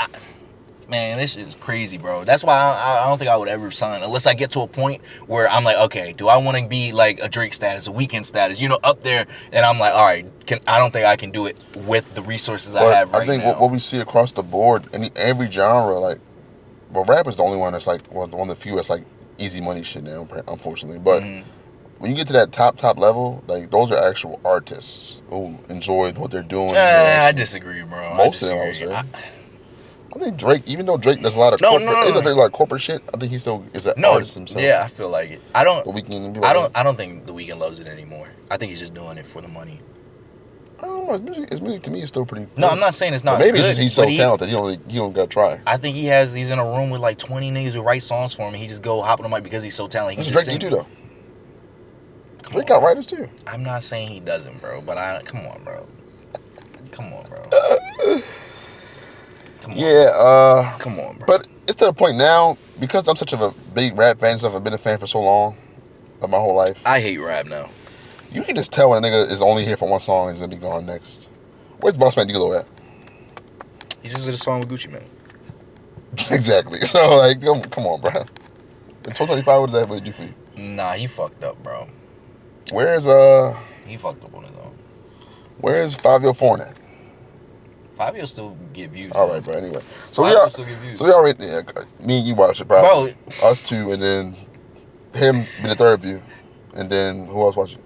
Man, this is crazy, bro. That's why I don't think I would ever sign unless I get to a point where I'm like, okay, do I want to be like a Drake status, a Weeknd status, up there? And I'm like, all right, I don't think I can do it with the resources I have right now. I think what we see across the board, in every genre, like, well, rap is the only one that's like, one of the few that's like easy money shit now, unfortunately. But when you get to that top level, like those are actual artists who enjoy what they're doing. I disagree, bro. Most of them, I would say. I think Drake, even though Drake does a lot of corporate shit, I think he still is an artist himself. Yeah, I feel like it. I don't think The Weeknd loves it anymore. I think he's just doing it for the money. I don't know. His music to me is still pretty cool. No, I'm not saying it's not. But maybe good, it's just he's so talented. He don't gotta try. I think he's in a room with like 20 niggas who write songs for him, and he just go hop on the mic because he's so talented. Drake do too though. Drake got writers too. I'm not saying he doesn't, bro. But come on, bro. Come on, bro. Come on, bro. But it's to the point now, because I'm such a big rap fan and stuff, I've been a fan for so long, of my whole life. I hate rap now. You can just tell when a nigga is only here for one song and he's gonna be gone next. Where's Boss Man D-Lo at? He just did a song with Gucci Mane. Exactly. So, like, come on, bro. In 2025, what does that really do for you? Nah, he fucked up, bro. Where's, He fucked up on his own. Where's Fabio Foreign at? Fabio still get views. All right, bro. Anyway, we already, me and you watched it, probably. Bro. Us two, and then him be the third view, and then who else watched it?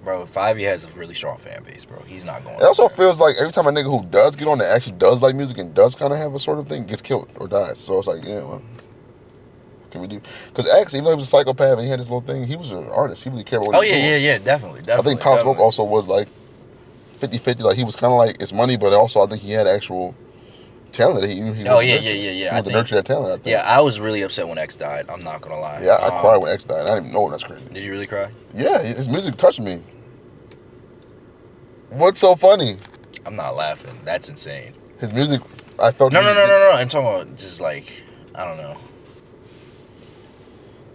Bro, Fabio has a really strong fan base, bro. He's not going. It also feels like every time a nigga who does get on that actually does like music and does kind of have a sort of thing gets killed or dies. So it's like, yeah, well, what can we do? Because X, even though he was a psychopath and he had his little thing, he was an artist. He really cared about what he was doing. Yeah, definitely. I think Pop Smoke also was like 50-50. Like he was kind of like it's money, but also I think he had actual talent. He wanted to nurture that talent. I think. Yeah, I was really upset when X died. I'm not gonna lie. Yeah, I cried when X died. I didn't even know that's crazy. Did you really cry? Yeah, his music touched me. What's so funny? I'm not laughing. That's insane. His music, I felt. No. I'm talking about just like I don't know.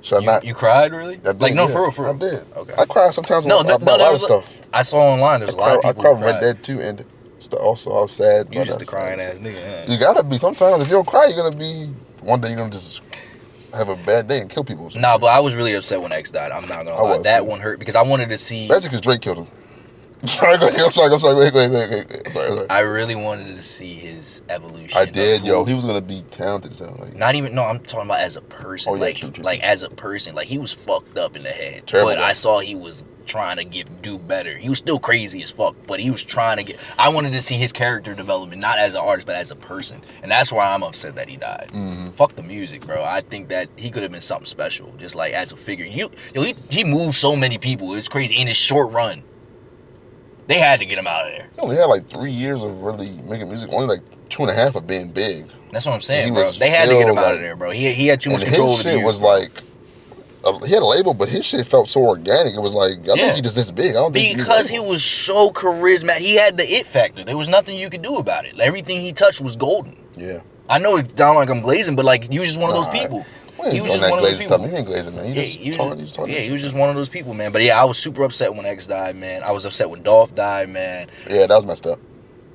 Should I not? You cried really? I did, for real. I did. Okay. I cry sometimes about a lot of stuff. I saw online. There's a lot of people. I cried when Red Dead 2 ended. Also, I was sad. You just a crying ass nigga. Huh? You gotta be sometimes. If you don't cry, you're gonna be one day. You're gonna just have a bad day and kill people. Nah, but I was really upset when X died. I'm not gonna lie. That one hurt because I wanted to see. That's because Drake killed him. Sorry, go ahead. I'm sorry. Wait. Sorry. I really wanted to see his evolution. I did, yo. He was gonna be talented. So like, I'm talking about as a person. True. As a person, like he was fucked up in the head. Terrible, but I saw he was trying to do better. He was still crazy as fuck, but he was trying to get. I wanted to see his character development, not as an artist, but as a person, and that's why I'm upset that he died. Mm-hmm. Fuck the music, bro. I think that he could have been something special, just like as a figure. He moved so many people. It's crazy in his short run. They had to get him out of there. He only had like 3 years of really making music. Only like 2.5 of being big. That's what I'm saying, bro. They had to get him out of there, bro. He had too much control over the shit was like, he had a label, but his shit felt so organic. It was like, I think he just this big. I don't think because he was so charismatic. He had the it factor. There was nothing you could do about it. Everything he touched was golden. Yeah. I know it sounds like I'm glazing, but like you was just one of those people. He was just one of those people. He ain't glazing, man. He was just one of those people, man. But yeah, I was super upset when X died, man. I was upset when Dolph died, man. Yeah, that was messed up.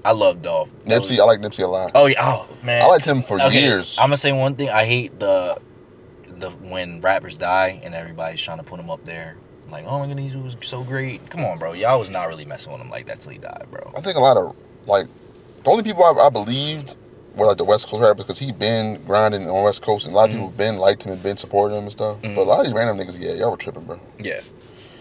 I love Dolph. Nipsey, I like Nipsey a lot. Oh yeah, oh man. I liked him for years. I'm gonna say one thing. I hate the when rappers die and everybody's trying to put him up there. Like, oh my goodness, he was so great. Come on, bro. Y'all was not really messing with him like that till he died, bro. I think a lot of, like, the only people I believed were like the West Coast rappers because he been grinding on West Coast and a lot of people been liked him and been supporting him and stuff. But a lot of these random niggas, yeah, y'all were tripping, bro. Yeah.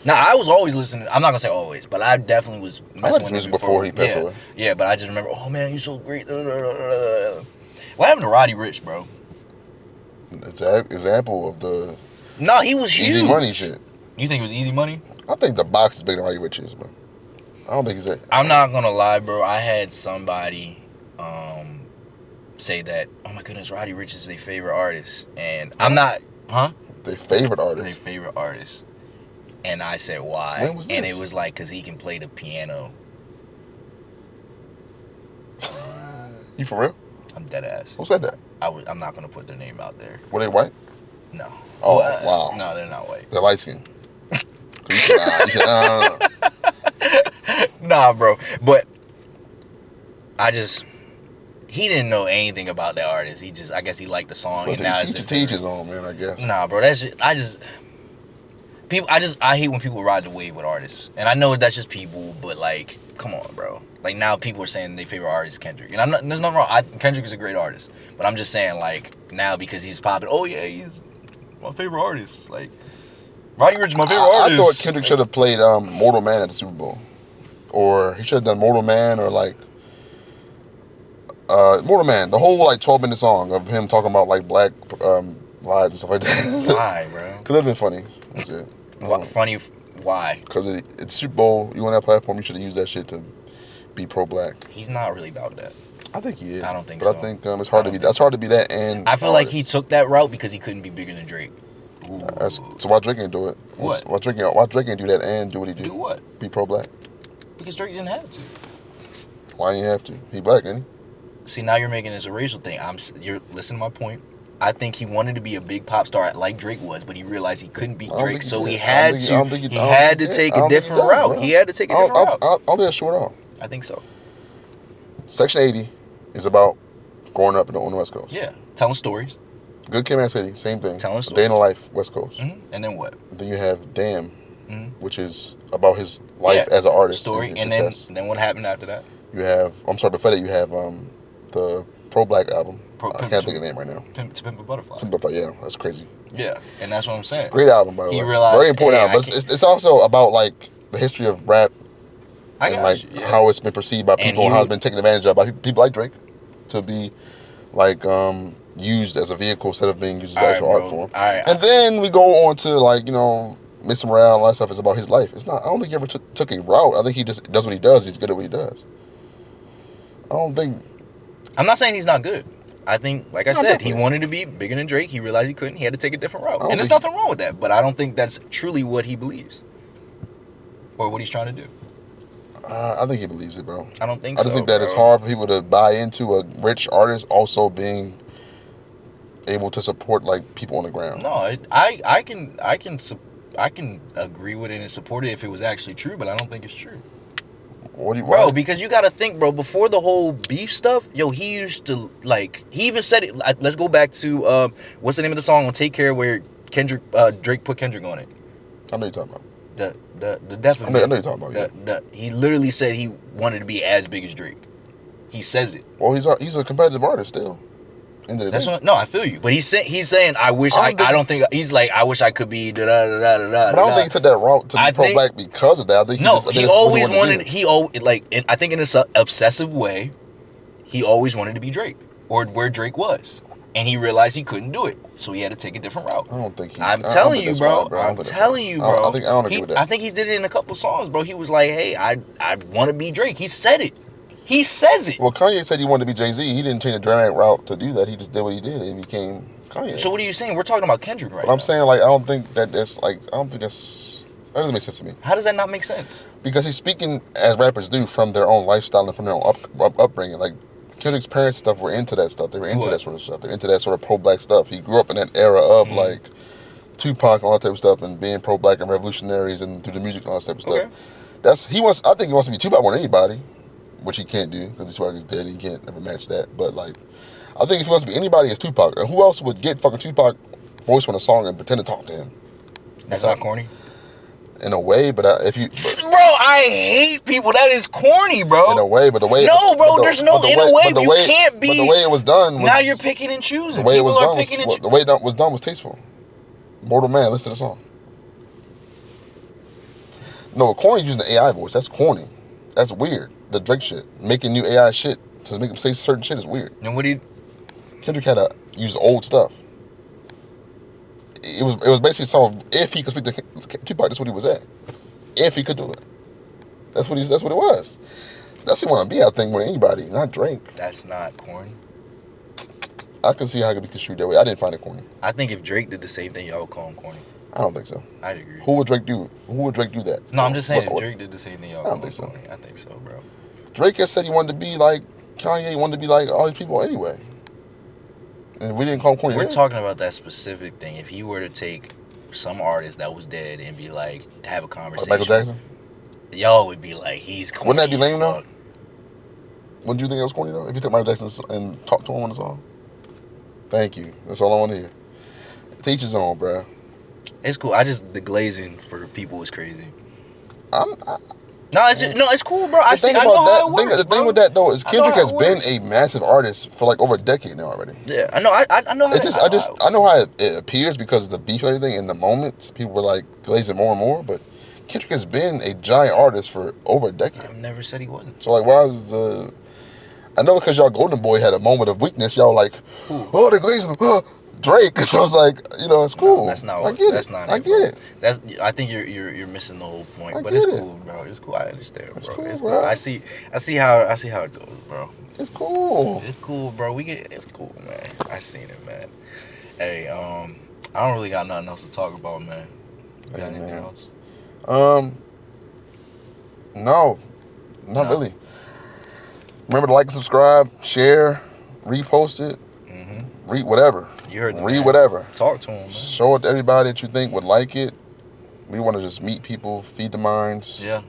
Now I was always listening. I'm not gonna say always, but I definitely was messing with him before he passed away. Yeah, but I just remember, oh man, you so great. What happened to Roddy Ricch, bro? It's an example of the No, he was huge. Easy Money shit. You think it was Easy Money? I think the box is bigger than Roddy Ricch is, bro. I don't think he's that. I'm not gonna lie, bro. I had somebody say that, oh my goodness, Roddy Ricch is their favorite artist, and I'm not, Their favorite artist. Their favorite artist, and I said why, When was this? and it was like, cause he can play the piano. You for real? I'm dead ass. Who said that? I'm not gonna put their name out there. Were they white? No. Oh, wow. No, they're not white. They're light skinned. You said, Nah, bro. But he didn't know anything about that artist. I guess he liked the song. Well, and now teach his own, man, I guess. Nah, bro. I hate when people ride the wave with artists. And I know that's just people, but like, come on, bro. Like now people are saying their favorite artist is Kendrick. And there's nothing wrong. Kendrick is a great artist. But I'm just saying, like, now because he's popping, oh yeah, he's my favorite artist. Like, Roddy Ricch is my favorite artist. I thought Kendrick should have played Mortal Man at the Super Bowl. Or he should have done Mortal Man or like Mortal Man, the whole like 12-minute song of him talking about like black lives and stuff like that. Why, bro? Because it'd been funny. That's it. Funny? Why? Because it's Super Bowl. You on that platform, you should have used that shit to be pro-black. He's not really about that. I think he is. I don't think so. so. I think it's hard to be. That's hard to be that. And I feel like he took that route because he couldn't be bigger than Drake. So why Drake ain't do it? What? Why Drake ain't do that and do what he did? Do what? Be pro-black. Because Drake didn't have to. Why ain't you have to? He black, ain't he? See, now you're making this a racial thing. You're listen to my point. I think he wanted to be a big pop star like Drake was, but he realized he couldn't beat Drake, so he had to take a different route. He had to take a different route. I don't think that's true at all. I think so. Section 80 is about growing up on the West Coast. Yeah, telling stories. Good Kid, Mad City, same thing. Telling stories. Day in the Life, West Coast. Mm-hmm. And then what? Then you have Damn, which is about his life as an artist. Story, and then what happened after that? You have, before that you have the Pro-Black album. I can't think of the name right now. To Pimp a Butterfly. Pimp a Butterfly, yeah, that's crazy. Yeah, and that's what I'm saying. Great album, by the way. He realized, very important album. But it's also about like the history of rap and like how it's been perceived by people and how it's been taken advantage of by people like Drake to be like used as a vehicle instead of being used as actual art form. And then we go on to like, you know, Mr. Morale and all that stuff is about his life. It's not. I don't think he ever took a route. I think he just does what he does. He's good at what he does. I don't think. I'm not saying he's not good. I think, like I said, he wanted to be bigger than Drake. He realized he couldn't. He had to take a different route. And there's nothing wrong with that. But I don't think that's truly what he believes. Or what he's trying to do. I think he believes it, bro. I don't think so. I just think that it's hard for people to buy into a rich artist also being able to support like people on the ground. No, I can agree with it and support it if it was actually true, but I don't think it's true. Bro, because you gotta think, bro, before the whole beef stuff, yo, he used to, like, he even said it, let's go back to, what's the name of the song on Take Care where Drake put Kendrick on it? I know you're talking about. The definitely. I know you're talking about, yeah. He literally said he wanted to be as big as Drake. He says it. Well, he's a competitive artist still. That's what, no, I feel you. But he's saying, I wish I don't think, he's like, I wish I could be da da da da da. But I don't think he took that route to be pro-black because of that. I think he always wanted, like, I think in an obsessive way, he always wanted to be Drake or where Drake was. And he realized he couldn't do it. So he had to take a different route. I don't think he. I'm telling you, bro. I'm telling you, bro. I don't agree with that. I think he did it in a couple songs, bro. He was like, hey, I want to be Drake. He said it. He says it. Well, Kanye said he wanted to be Jay-Z. He didn't change the dramatic route to do that. He just did what he did and became Kanye. So what are you saying? We're talking about Kendrick right now. I'm saying, like, I don't think that doesn't make sense to me. How does that not make sense? Because he's speaking, as rappers do, from their own lifestyle and from their own upbringing. Like, Kendrick's parents' stuff were into that stuff. They were into that sort of stuff. They're into that sort of pro-black stuff. He grew up in that era of, like, Tupac and all that type of stuff and being pro-black and revolutionaries and through the music and all that type of stuff. I think he wants to be Tupac more than anybody. Which he can't do because Tupac is dead and he can't ever match that. But like, I think if he wants to be anybody, it's Tupac. And who else would get fucking Tupac voice on a song and pretend to talk to him? That's not corny. In a way, but if you, bro, I hate people. That is corny, bro. In a way, but the way. No, bro. There's no in a way. You can't be. But the way it was done. Was, now you're picking and choosing. The way it was done. The way it was done was tasteful. Mortal Man. Listen to the song. No, corny using the AI voice. That's corny. That's weird. The Drake shit, making new AI shit to make them say certain shit is weird. And what do you? Kendrick had to use old stuff. It was basically so if he could speak to Tupac, that's what he was at. If he could do it, that's what it was. That's what he want to be. I think with anybody, not Drake. That's not corny. I can see how it could be construed that way. I didn't find it corny. I think if Drake did the same thing, y'all would call him corny. I don't think so. I'd agree. Who would Drake do that? No, I'm just saying if Drake did the same thing, y'all would call him corny. I think so, bro. Drake has said he wanted to be like Kanye, wanted to be like all these people anyway. And we didn't call him corny. We're talking about that specific thing. If he were to take some artist that was dead and be like, have a conversation. Like Michael Jackson? Y'all would be like, he's corny. Wouldn't that be lame though? Wouldn't you think it was corny though? If you took Michael Jackson and talked to him on the song? Thank you. That's all I want to hear. Teach his own, bro. It's cool. The glazing for people is crazy. No, it's cool, bro. I know how it works, the thing with that though is Kendrick has been a massive artist for like over a decade now already. Yeah, I know. I know how. I know how it appears because of the beef and everything. In the moment, people were like glazing more and more, but Kendrick has been a giant artist for over a decade. I've never said he wasn't. So like, why is I know because y'all Golden Boy had a moment of weakness. Y'all like, oh, they're glazing. Drake. So I was like, it's cool. No, that's not. I get that's it. Not I get it. I think you're missing the whole point. I But it's get cool, bro. It's cool. I understand, It's bro. cool, It's bro. cool. I see how it goes, bro. It's cool. It's cool, bro. It's cool, man. I seen it, man. Hey, I don't really got nothing else to talk about, man. You got anything else? No, not really. Remember to like and subscribe, share, repost it, read whatever. You heard the read man. whatever. Talk to him, man. Show it to everybody that you think would like it. We want to just meet people, feed the minds. Yeah.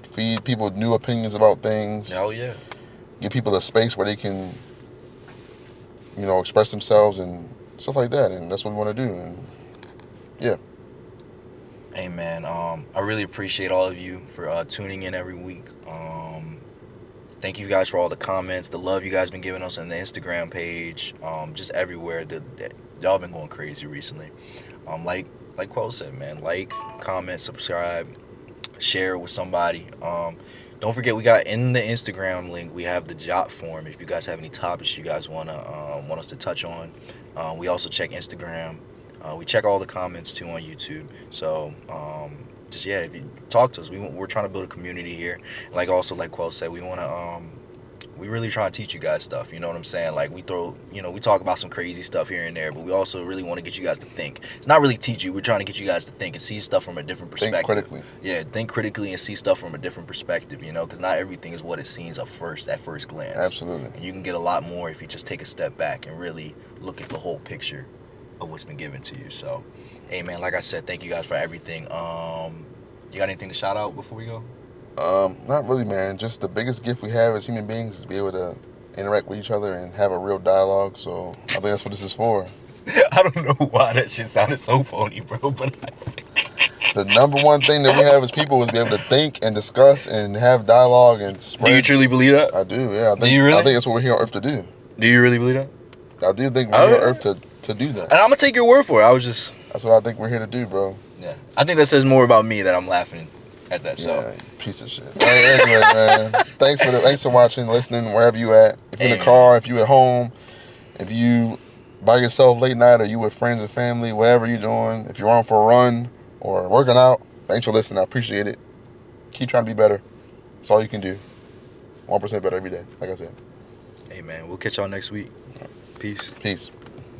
Feed people new opinions about things. Oh yeah. Give people a space where they can, express themselves and stuff like that. And that's what we want to do. And yeah. Hey man, I really appreciate all of you for tuning in every week. Thank you guys for all the comments, the love you guys been giving us on the Instagram page, just everywhere. Y'all been going crazy recently. Like Quo said, man, like, comment, subscribe, share with somebody. Don't forget, we got in the Instagram link, we have the jot form. If you guys have any topics you guys want us to touch on, we also check Instagram. We check all the comments too on YouTube. So if you talk to us, we're trying to build a community here. Like Quell said, we really try to teach you guys stuff. You know what I'm saying? Like we talk about some crazy stuff here and there, but we also really want to get you guys to think. It's not really teach you. We're trying to get you guys to think and see stuff from a different perspective. Think critically. Yeah, think critically and see stuff from a different perspective. Because not everything is what it seems at first glance. Absolutely. And you can get a lot more if you just take a step back and really look at the whole picture of what's been given to you. So, hey man, like I said, thank you guys for everything. You got anything to shout out before we go? Not really, man. Just the biggest gift we have as human beings is to be able to interact with each other and have a real dialogue. So I think that's what this is for. I don't know why that shit sounded so phony, bro, but the number one thing that we have as people is be able to think and discuss and have dialogue and spread. Do you truly believe that? I do, yeah. Do you really? I think that's what we're here on Earth to do. Do you really believe that? I do think we're here on Earth to do that. And I'm gonna take your word for it. That's what I think we're here to do, bro. Yeah. I think that says more about me that I'm laughing at that. Yeah, so piece of shit. Anyway, man. Thanks for watching, listening, wherever you at. If you're in the car, if you at home, if you by yourself late night or you with friends and family, whatever you're doing, if you're on for a run or working out, thanks for listening. I appreciate it. Keep trying to be better. That's all you can do. 1% better every day, like I said. Hey man, we'll catch y'all next week. Peace. Peace.